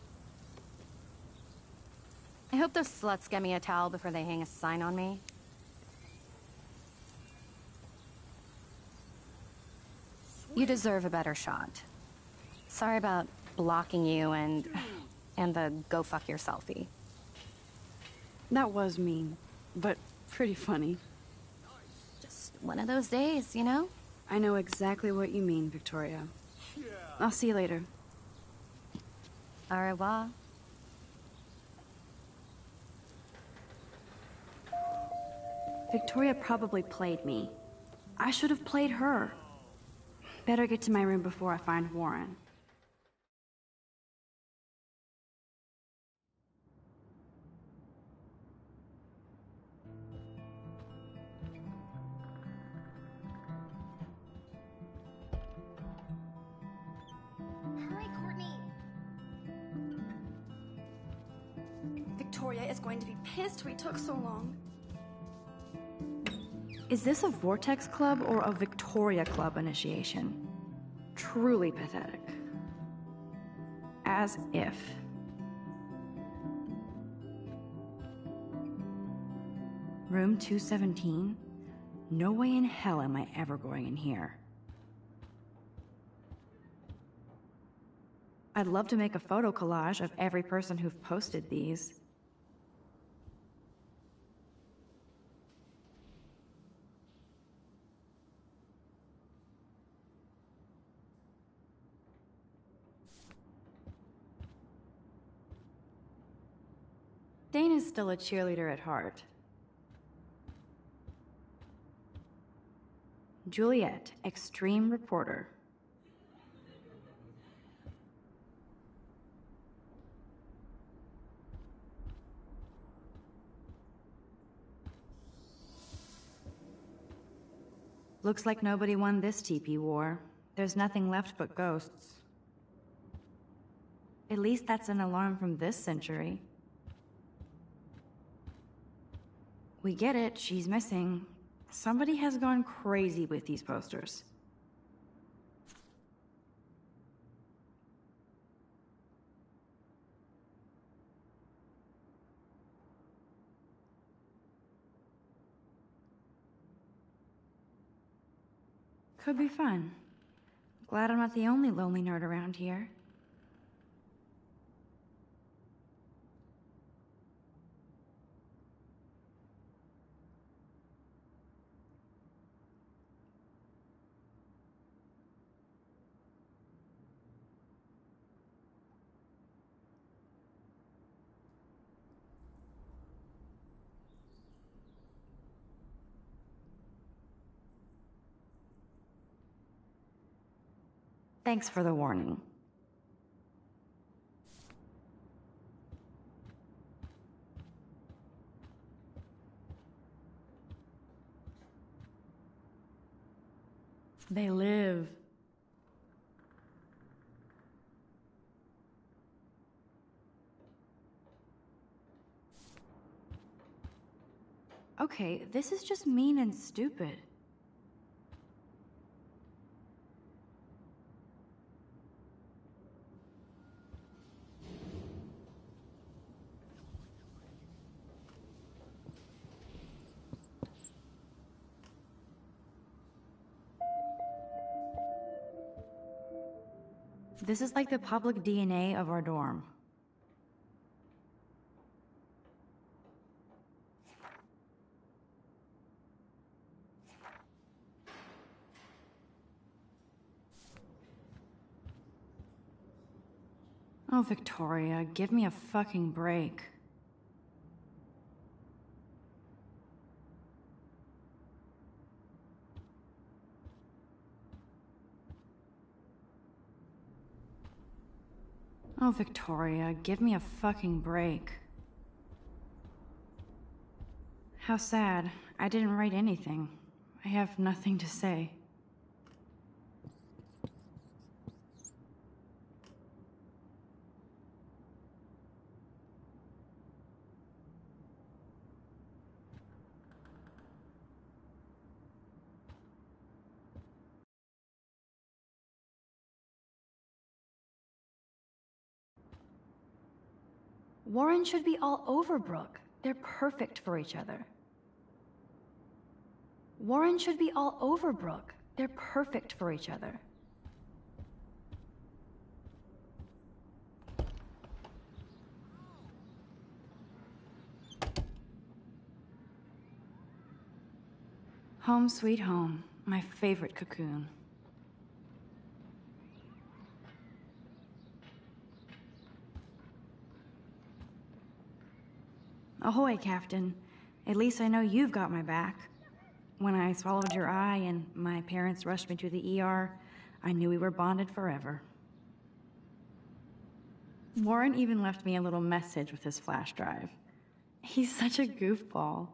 I hope those sluts get me a towel before they hang a sign on me. You deserve a better shot. Sorry about blocking you and the go fuck your selfie. That was mean, but pretty funny. Just one of those days, you know? I know exactly what you mean, Victoria. I'll see you later. Au revoir. Victoria probably played me. I should have played her. Better get to my room before I find Warren. Hurry, Courtney! Victoria is going to be pissed we took so long. Is this a Vortex Club or a Victoria Club initiation? Truly pathetic. As if. Room 217? No way in hell am I ever going in here. I'd love to make a photo collage of every person who've posted these. Dana's still a cheerleader at heart. Juliet, extreme reporter. Looks like nobody won this TP war. There's nothing left but ghosts. At least that's an alarm from this century. We get it, she's missing. Somebody has gone crazy with these posters. Could be fun. Glad I'm not the only lonely nerd around here. Thanks for the warning. They live. Okay, this is just mean and stupid. This is like the public DNA of our dorm. Oh, Victoria, give me a fucking break. Oh, Victoria, give me a fucking break. How sad. I didn't write anything. I have nothing to say. Warren should be all over Brooke. They're perfect for each other. Warren should be all over Brooke. They're perfect for each other. Home sweet home, my favorite cocoon. Ahoy, Captain. At least I know you've got my back. When I swallowed your eye and my parents rushed me to the ER, I knew we were bonded forever. Warren even left me a little message with his flash drive. He's such a goofball.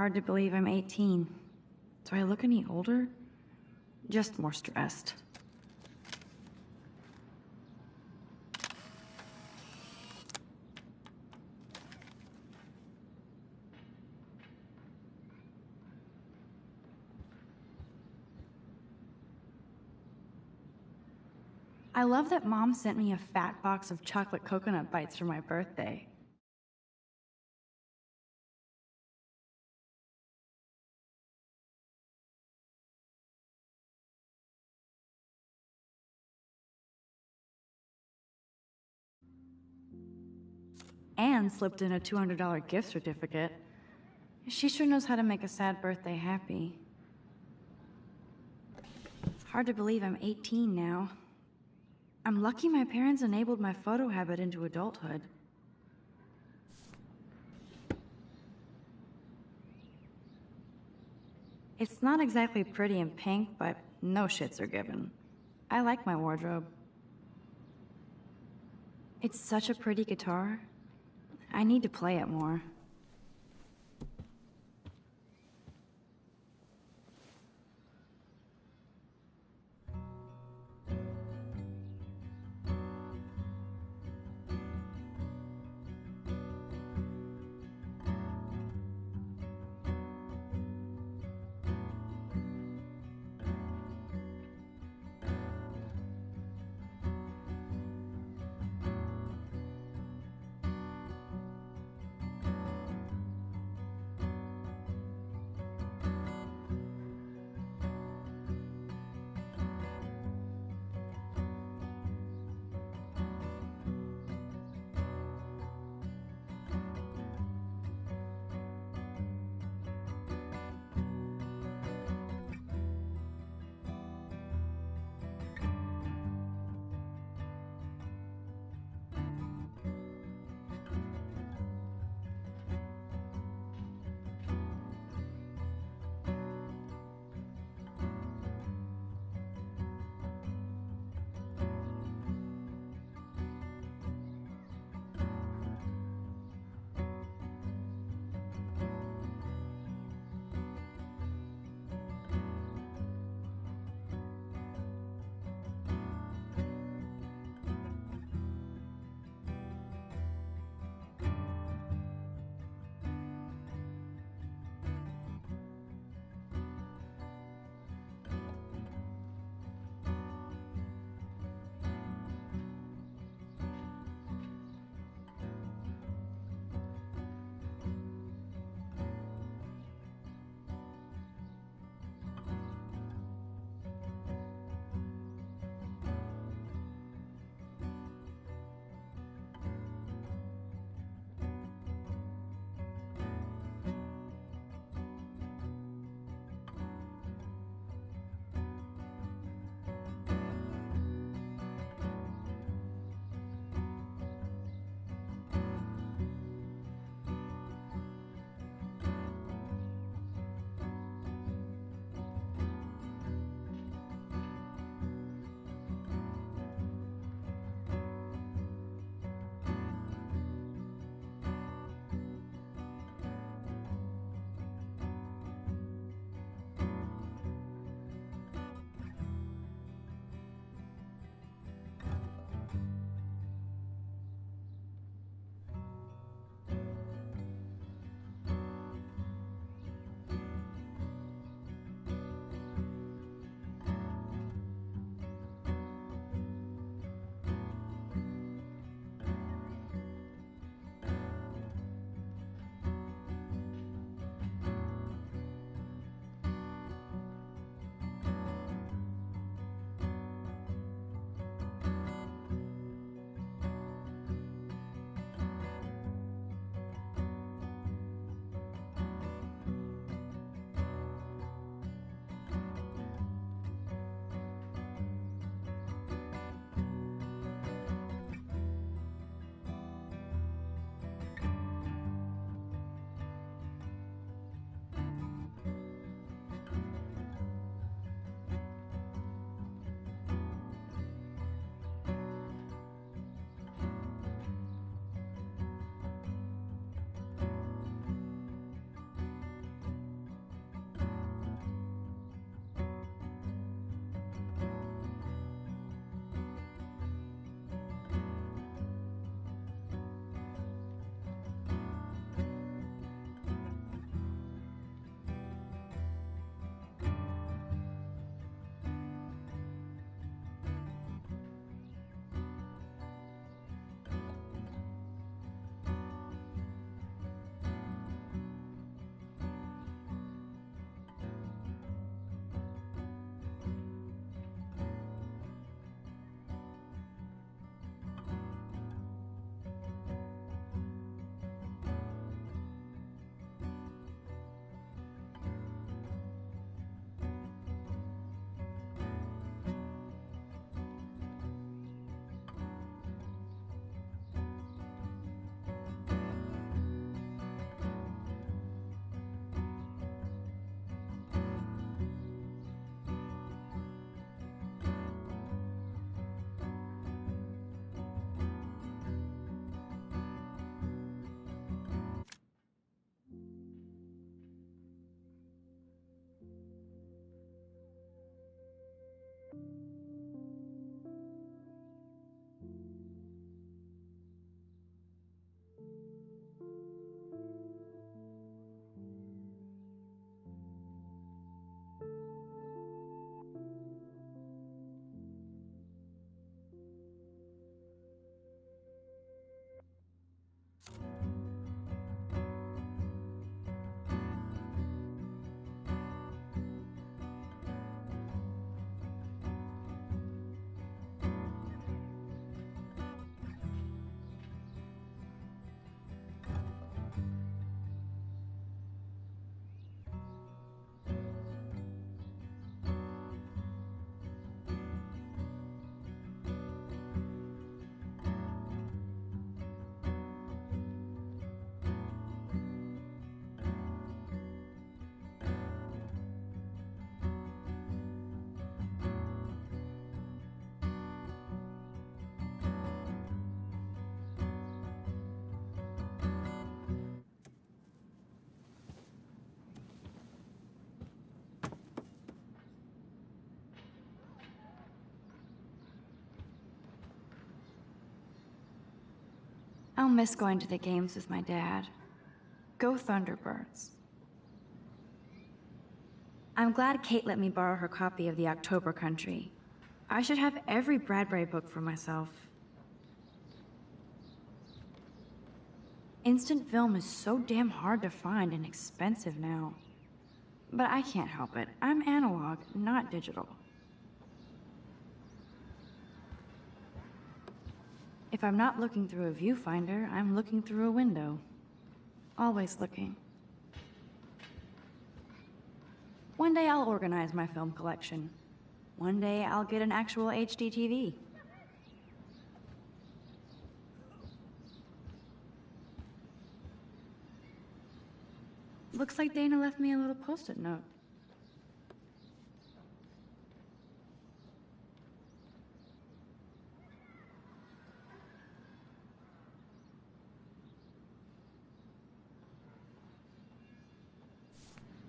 Hard to believe I'm 18. Do I look any older? Just more stressed. I love that Mom sent me a fat box of chocolate coconut bites for my birthday. And slipped in a $200 gift certificate. She sure knows how to make a sad birthday happy. It's hard to believe I'm 18 now. I'm lucky my parents enabled my photo habit into adulthood. It's not exactly pretty and pink, but no shits are given. I like my wardrobe. It's such a pretty guitar. I need to play it more. miss going to the games with my dad. Go Thunderbirds. I'm glad Kate let me borrow her copy of The October Country. I should have every Bradbury book for myself. Instant film is so damn hard to find and expensive now. But I can't help it. I'm analog, not digital. If I'm not looking through a viewfinder, I'm looking through a window. Always looking. One day I'll organize my film collection. One day I'll get an actual HD TV. Looks like Dana left me a little post-it note.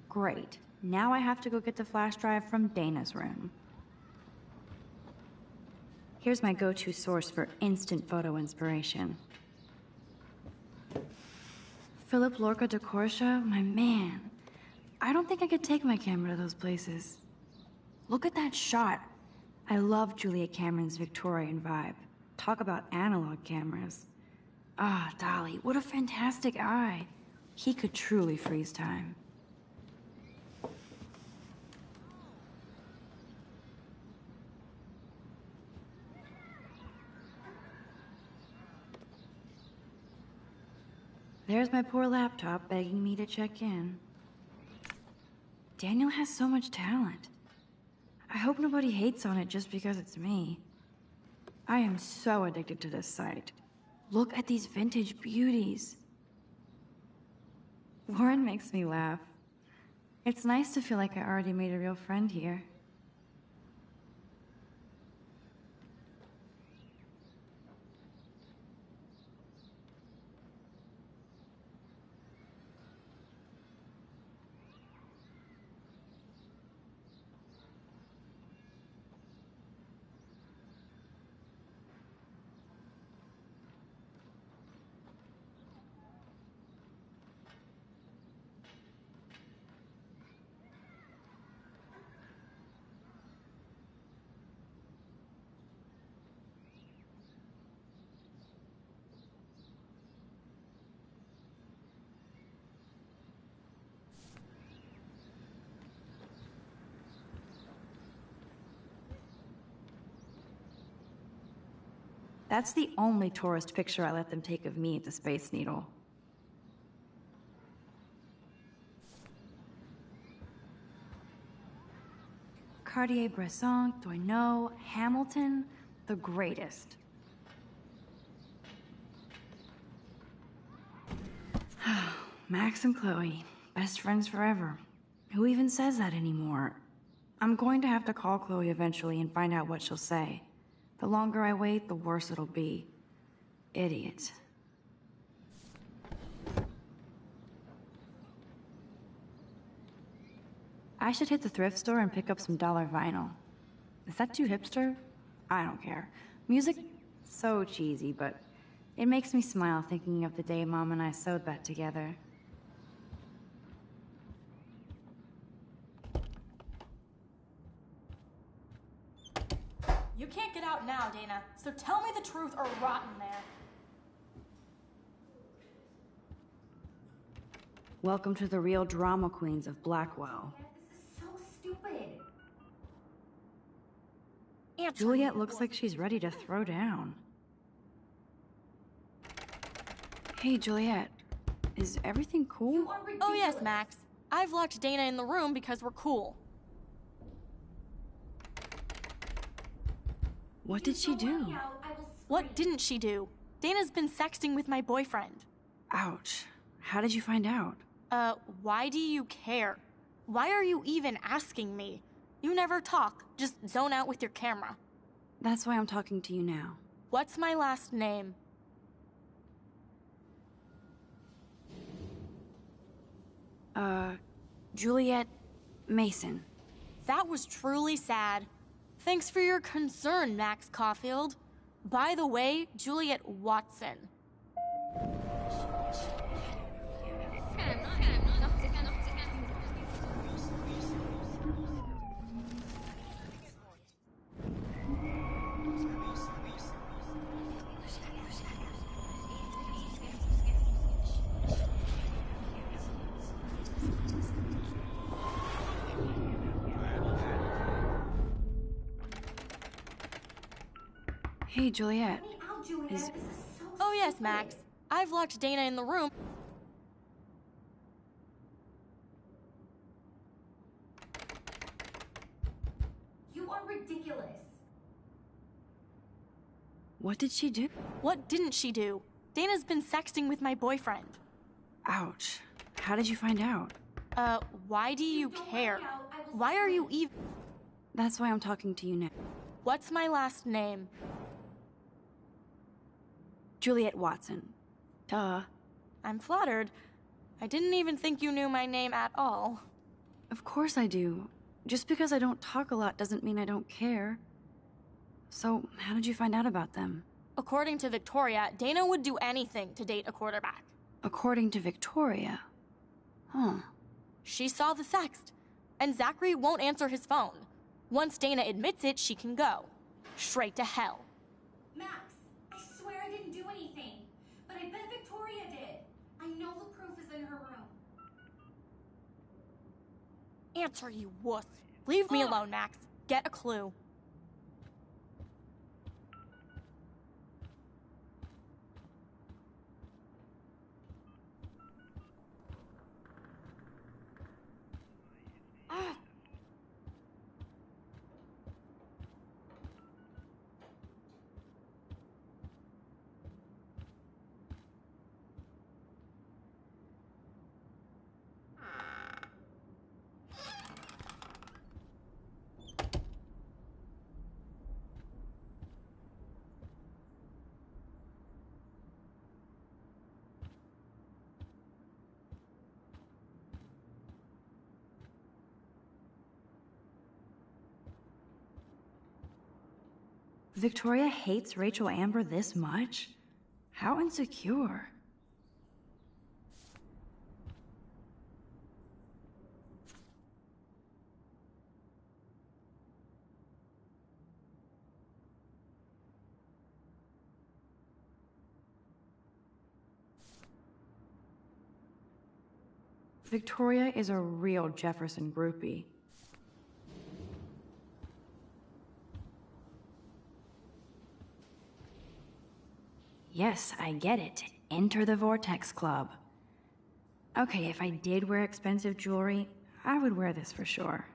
Great. Now I have to go get the flash drive from Dana's room. Here's my go-to source for instant photo inspiration. Philip Lorca de Corsia, my man. I don't think I could take my camera to those places. Look at that shot. I love Juliet Cameron's Victorian vibe. Talk about analog cameras. Ah, Dolly, what a fantastic eye. He could truly freeze time. There's my poor laptop begging me to check in. Daniel has so much talent. I hope nobody hates on it just because it's me. I am so addicted to this site. Look at these vintage beauties. Warren makes me laugh. It's nice to feel like I already made a real friend here. That's the only tourist picture I let them take of me at the Space Needle. Cartier-Bresson, Doisneau, Hamilton, the greatest. Max and Chloe, best friends forever. Who even says that anymore? I'm going to have to call Chloe eventually and find out what she'll say. The longer I wait, the worse it'll be. Idiot. I should hit the thrift store and pick up some dollar vinyl. Is that too hipster? I don't care. Music, so cheesy, but it makes me smile thinking of the day Mom and I sewed that together. You can't get out now, Dana, so tell me the truth or rot in there. Welcome to the real drama queens of Blackwell. So stupid. Juliet looks like she's ready to throw down. Hey, Juliet. Is everything cool? Oh yes, Max. I've locked Dana in the room because we're cool. What did she do? What didn't she do? Dana's been sexting with my boyfriend. Ouch. How did you find out? Why do you care? Why are you even asking me? You never talk, just zone out with your camera. That's why I'm talking to you now. What's my last name? Juliet Mason. That was truly sad. Thanks for your concern, Max Caulfield. By the way, Juliet Watson. Hey, Juliet. Oh yes, Max. I've locked Dana in the room. You are ridiculous. What did she do? What didn't she do? Dana's been sexting with my boyfriend. Ouch. How did you find out? Why do you care? Why are you even... That's why I'm talking to you now. What's my last name? Juliet Watson. Duh. I'm flattered. I didn't even think you knew my name at all. Of course I do. Just because I don't talk a lot doesn't mean I don't care. So, how did you find out about them? According to Victoria, Dana would do anything to date a quarterback. According to Victoria? Huh. She saw the sext, and Zachary won't answer his phone. Once Dana admits it, she can go. Straight to hell. Max, I swear I didn't do anything. But I bet Victoria did. I know the proof is in her room. Answer, you wuss. Leave me alone, Max. Get a clue. Victoria hates Rachel Amber this much? How insecure. Victoria is a real Jefferson groupie. Yes, I get it. Enter the Vortex Club. Okay, if I did wear expensive jewelry, I would wear this for sure.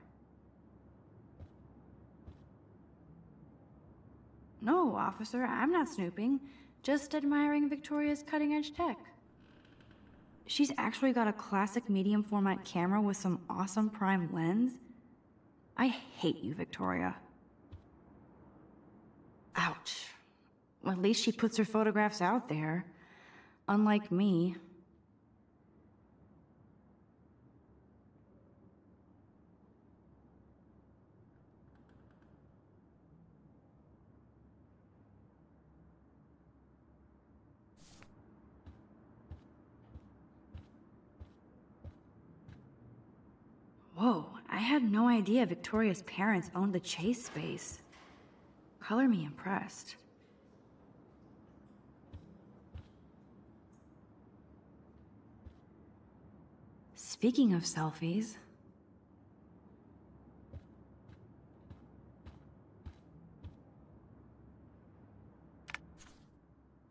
No, officer, I'm not snooping. Just admiring Victoria's cutting-edge tech. She's actually got a classic medium format camera with some awesome prime lens. I hate you, Victoria. Ouch. Well, at least she puts her photographs out there. Unlike me. Whoa, I had no idea Victoria's parents owned the Chase space. Color me impressed. Speaking of selfies...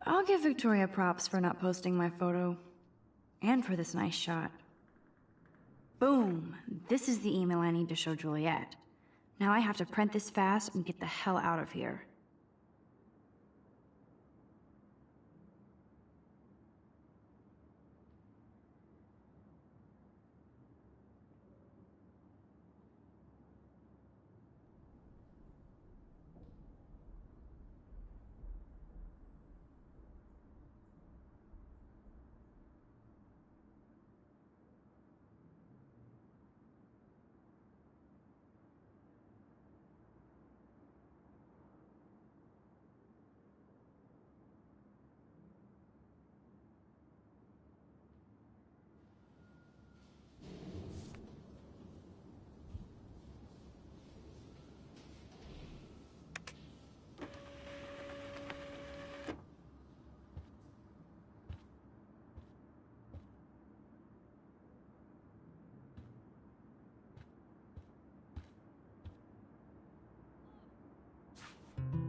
I'll give Victoria props for not posting my photo. And for this nice shot. Boom! This is the email I need to show Juliet. Now I have to print this fast and get the hell out of here.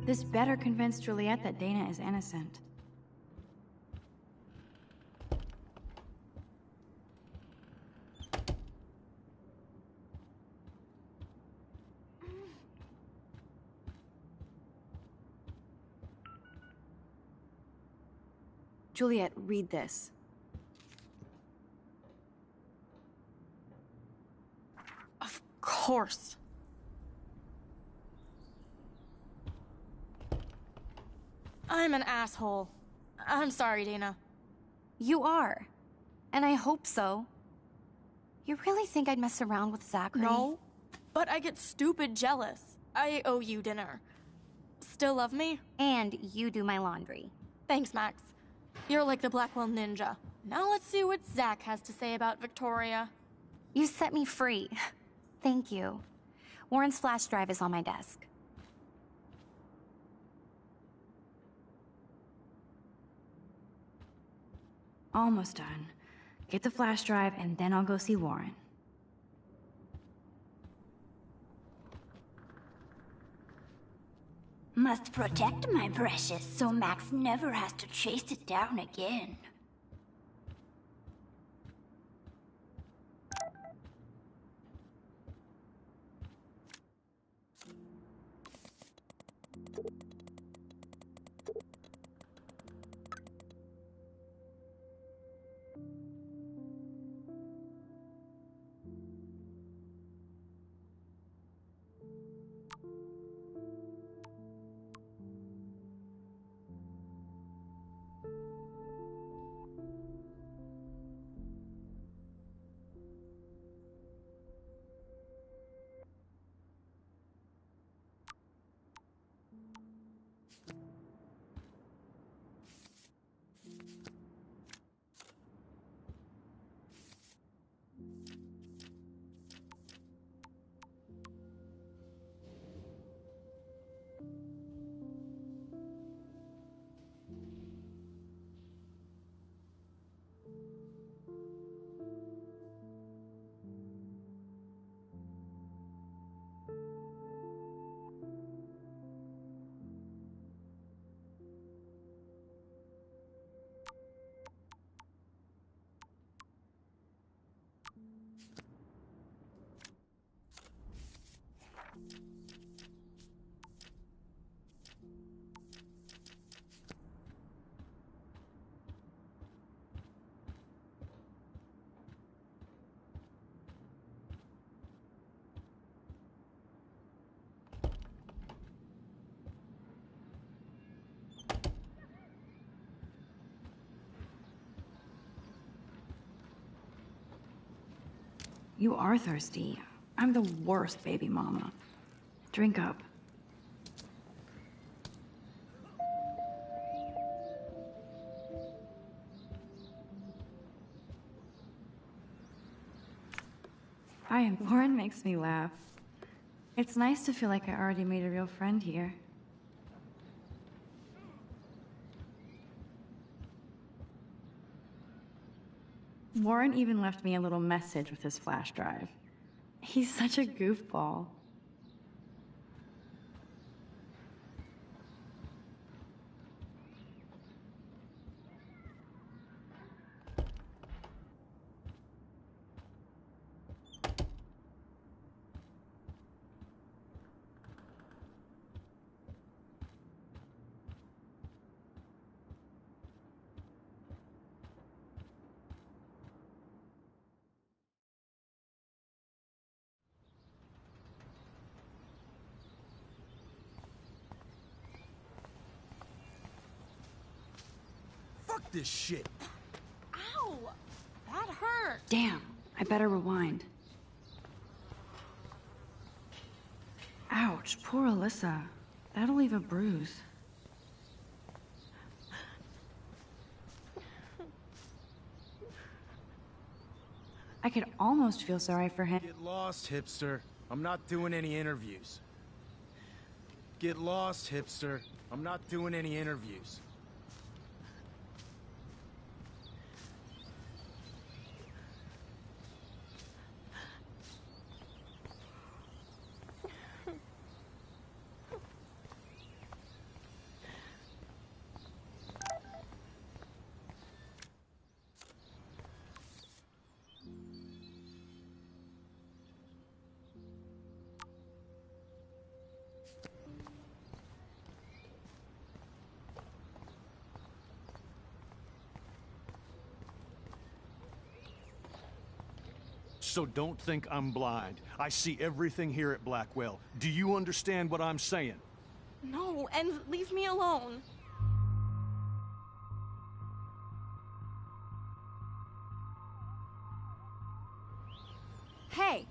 This better convince Juliet that Dana is innocent. Juliet, read this. Of course. I'm an asshole. I'm sorry, Dana. You are. And I hope so. You really think I'd mess around with Zachary? No, but I get stupid jealous. I owe you dinner. Still love me? And you do my laundry. Thanks, Max. You're like the Blackwell Ninja. Now let's see what Zach has to say about Victoria. You set me free. Thank you. Warren's flash drive is on my desk. Almost done. Get the flash drive, and then I'll go see Warren. Must protect my precious so Max never has to chase it down again. You are thirsty. I'm the worst baby mama. Drink up. Warren makes me laugh. It's nice to feel like I already made a real friend here. Warren even left me a little message with his flash drive. He's such a goofball. Fuck this shit. Ow! That hurt. Damn, I better rewind. Ouch, poor Alyssa. That'll leave a bruise. I could almost feel sorry for him. Get lost, hipster. I'm not doing any interviews. Get lost, hipster. I'm not doing any interviews. So don't think I'm blind. I see everything here at Blackwell. Do you understand what I'm saying? No, and leave me alone. Hey,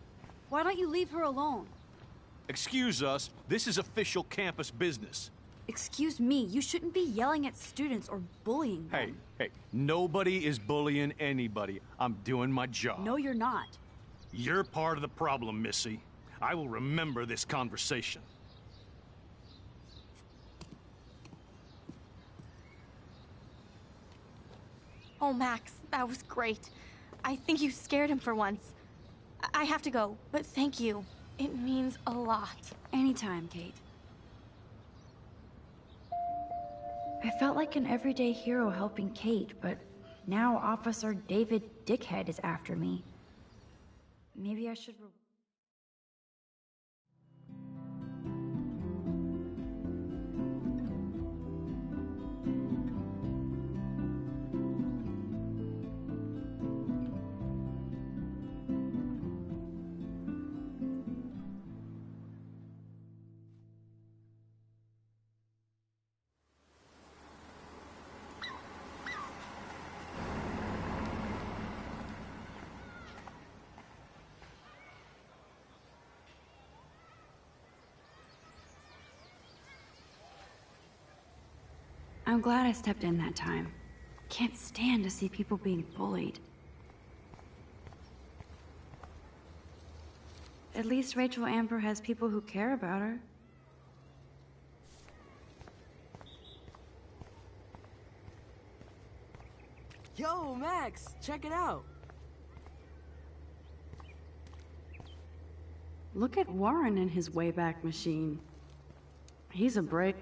why don't you leave her alone? Excuse us, this is official campus business. Excuse me, you shouldn't be yelling at students or bullying them. Hey, nobody is bullying anybody. I'm doing my job. No, you're not. You're part of the problem, Missy. I will remember this conversation. Oh, Max, that was great. I think you scared him for once. I have to go, but thank you. It means a lot. Anytime, Kate. I felt like an everyday hero helping Kate, but now Officer David Dickhead is after me. Maybe I should... I'm glad I stepped in that time. Can't stand to see people being bullied. At least Rachel Amber has people who care about her. Yo, Max, check it out. Look at Warren in his Wayback Machine. He's a break.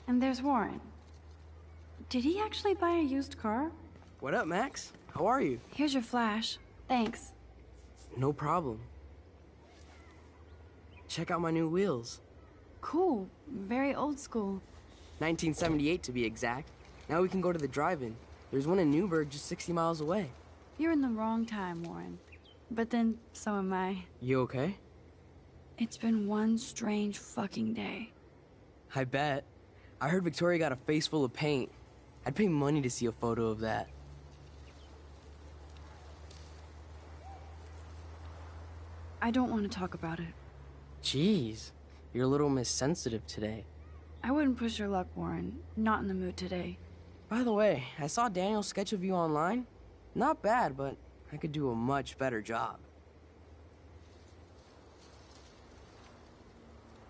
And there's Warren. Did he actually buy a used car? What up, Max? How are you? Here's your flash. Thanks. No problem. Check out my new wheels. Cool. Very old school. 1978 to be exact. Now we can go to the drive-in. There's one in Newburgh just 60 miles away. You're in the wrong time, Warren. But then, so am I. You okay? It's been one strange fucking day. I bet. I heard Victoria got a face full of paint. I'd pay money to see a photo of that. I don't want to talk about it. Jeez, you're a little Miss Sensitive today. I wouldn't push your luck, Warren. Not in the mood today. By the way, I saw Daniel's sketch of you online. Not bad, but I could do a much better job.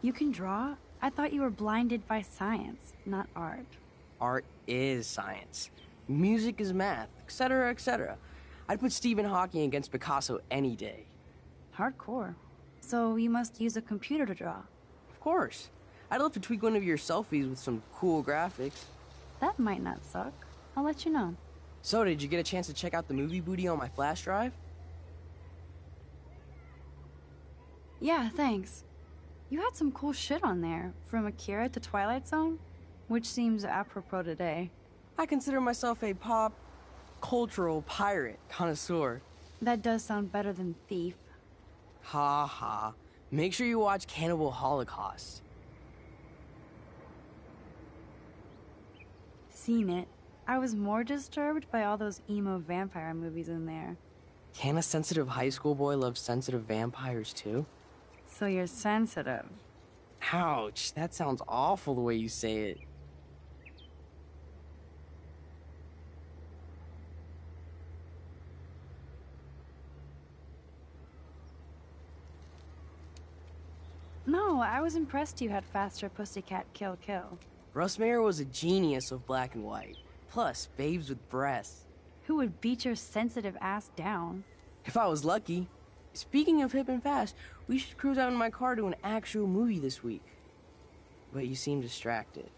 You can draw? I thought you were blinded by science, not art. Art is science. Music is math, etc., etc. I'd put Stephen Hawking against Picasso any day. Hardcore. So you must use a computer to draw. Of course. I'd love to tweak one of your selfies with some cool graphics. That might not suck. I'll let you know. So, did you get a chance to check out the movie booty on my flash drive? Yeah, thanks. You had some cool shit on there, from Akira to Twilight Zone, which seems apropos today. I consider myself a pop cultural pirate connoisseur. That does sound better than thief. Ha ha. Make sure you watch Cannibal Holocaust. Seen it. I was more disturbed by all those emo vampire movies in there. Can a sensitive high school boy love sensitive vampires too? So you're sensitive. Ouch, that sounds awful the way you say it. No, I was impressed you had faster Pussycat Kill Kill. Russ Meyer was a genius of black and white. Plus, babes with breasts. Who would beat your sensitive ass down? If I was lucky. Speaking of hip and fast, we should cruise out in my car to an actual movie this week. But you seem distracted.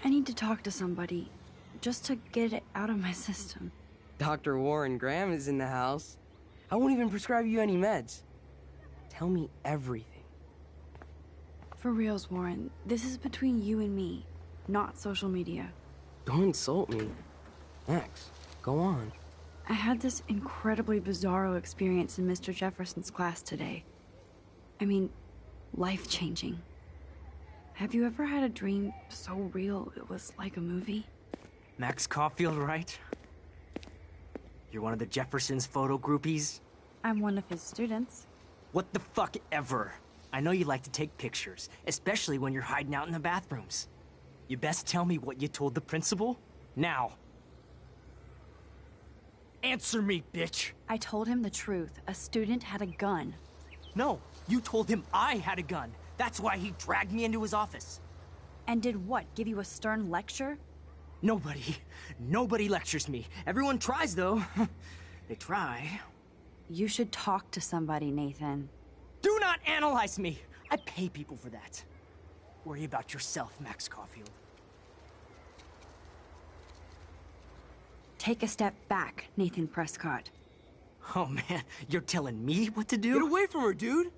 I need to talk to somebody, just to get it out of my system. Dr. Warren Graham is in the house. I won't even prescribe you any meds. Tell me everything. For reals, Warren, this is between you and me, not social media. Don't insult me. Max, go on. I had this incredibly bizarro experience in Mr. Jefferson's class today. I mean, life-changing. Have you ever had a dream so real it was like a movie? Max Caulfield, right? You're one of the Jefferson's photo groupies? I'm one of his students. What the fuck ever. I know you like to take pictures, especially when you're hiding out in the bathrooms. You best tell me what you told the principal, now. Answer me, bitch! I told him the truth. A student had a gun. No, you told him I had a gun. That's why he dragged me into his office. And did what, give you a stern lecture? Nobody lectures me. Everyone tries, though. They try. You should talk to somebody, Nathan. Do not analyze me! I pay people for that. Worry about yourself, Max Caulfield. Take a step back, Nathan Prescott. Oh man, you're telling me what to do? Get away from her, dude!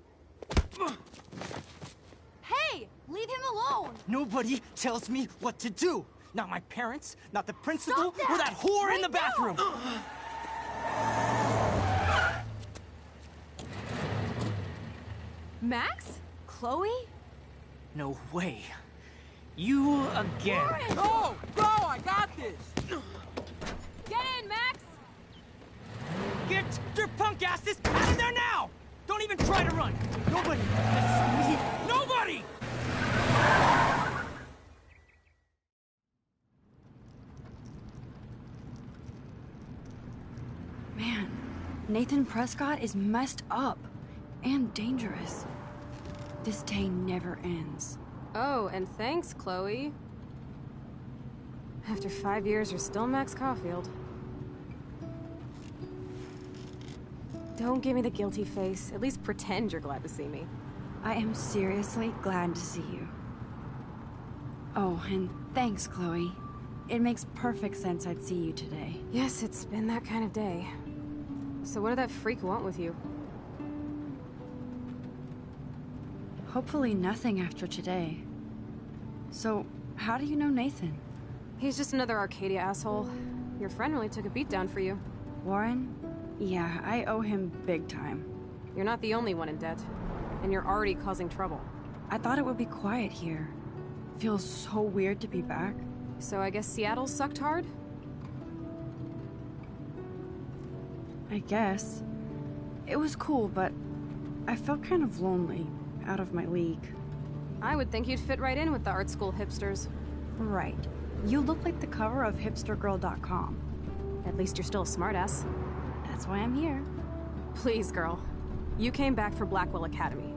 Hey! Leave him alone! Nobody tells me what to do! Not my parents, not the principal, Stop that! or that whore Right in the bathroom! Max? Chloe? No way. You again. Go! Go! I got this! Get in, Max! Get your punk asses out of there now! Don't even try to run! Nobody! This is me! Nobody! Man, Nathan Prescott is messed up. And dangerous. This day never ends. Oh, and thanks, Chloe. After 5 years, you're still Max Caulfield. Don't give me the guilty face. At least pretend you're glad to see me. I am seriously glad to see you. Oh, and thanks, Chloe. It makes perfect sense I'd see you today. Yes, it's been that kind of day. So what did that freak want with you? Hopefully nothing after today. So, how do you know Nathan? He's just another Arcadia asshole. Your friend really took a beat down for you. Warren? Yeah, I owe him big time. You're not the only one in debt. And you're already causing trouble. I thought it would be quiet here. Feels so weird to be back. So I guess Seattle sucked hard? I guess. It was cool, but I felt kind of lonely. Out of my league. I would think you'd fit right in with the art school hipsters. Right. You look like the cover of hipstergirl.com. At least you're still a smartass. That's why I'm here. Please, girl. You came back for Blackwell Academy.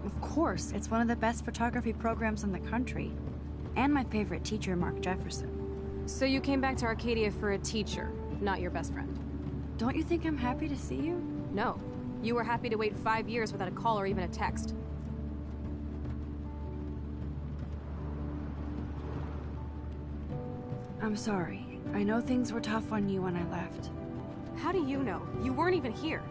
Of course, it's one of the best photography programs in the country. And my favorite teacher, Mark Jefferson. So you came back to Arcadia for a teacher, not your best friend. Don't you think I'm happy to see you? No. You were happy to wait 5 years without a call or even a text. I'm sorry. I know things were tough on you when I left. How do you know? You weren't even here.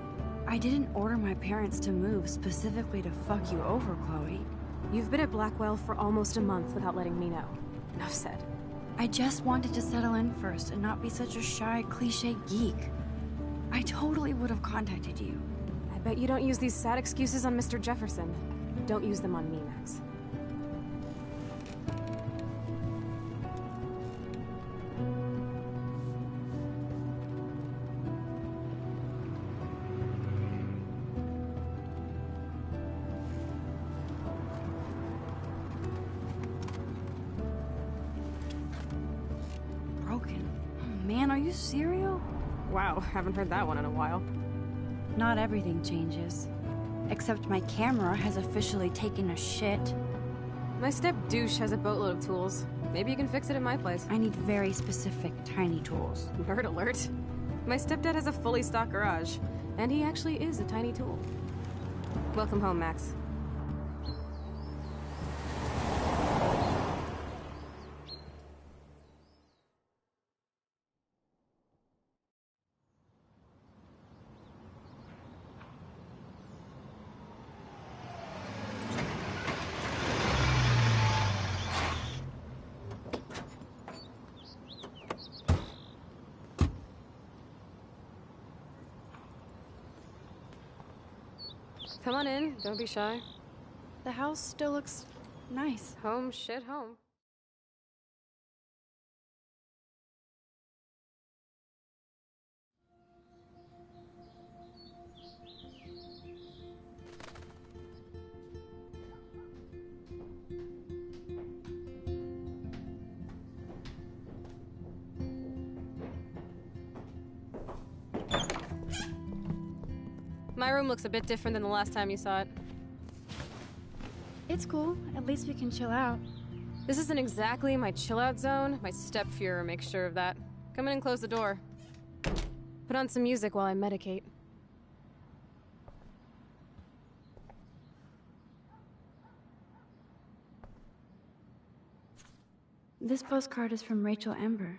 I didn't order my parents to move specifically to fuck you over, Chloe. You've been at Blackwell for almost a month without letting me know. Enough said. I just wanted to settle in first and not be such a shy, cliché geek. I totally would have contacted you. I bet you don't use these sad excuses on Mr. Jefferson. Don't use them on me, Max. Broken. Oh, man, are you serial? Wow, haven't heard that one in a while. Not everything changes. Except my camera has officially taken a shit. My step douche has a boatload of tools. Maybe you can fix it at my place. I need very specific, tiny tools. Nerd alert. My stepdad has a fully stocked garage, and he actually is a tiny tool. Welcome home, Max. Come on in, don't be shy. The house still looks nice. Home shit home. My room looks a bit different than the last time you saw it. It's cool. At least we can chill out. This isn't exactly my chill-out zone. My step-Fuhrer makes sure of that. Come in and close the door. Put on some music while I medicate. This postcard is from Rachel Ember.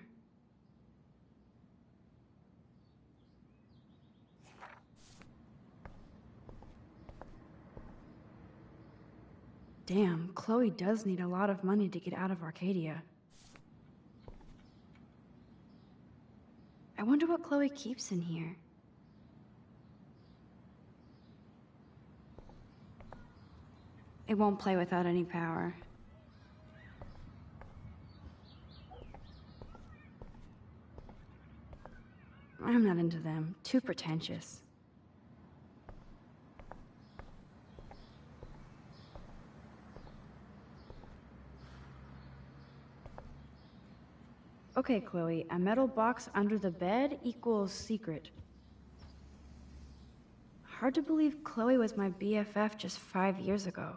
Damn, Chloe does need a lot of money to get out of Arcadia. I wonder what Chloe keeps in here. It won't play without any power. I'm not into them. Too pretentious. Okay, Chloe, a metal box under the bed equals secret. Hard to believe Chloe was my BFF just 5 years ago.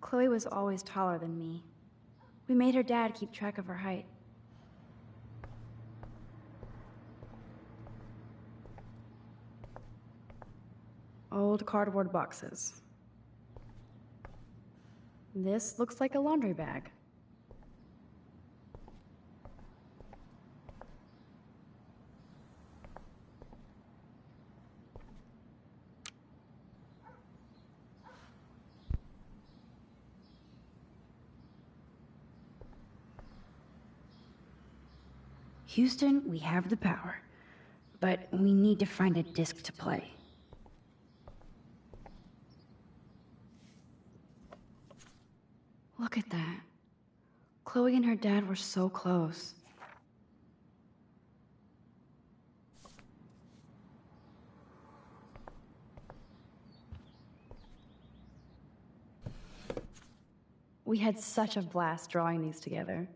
Chloe was always taller than me. We made her dad keep track of her height. Old cardboard boxes. This looks like a laundry bag. Houston, we have the power, but we need to find a disc to play. Look at that. Chloe and her dad were so close. We had such a blast drawing these together.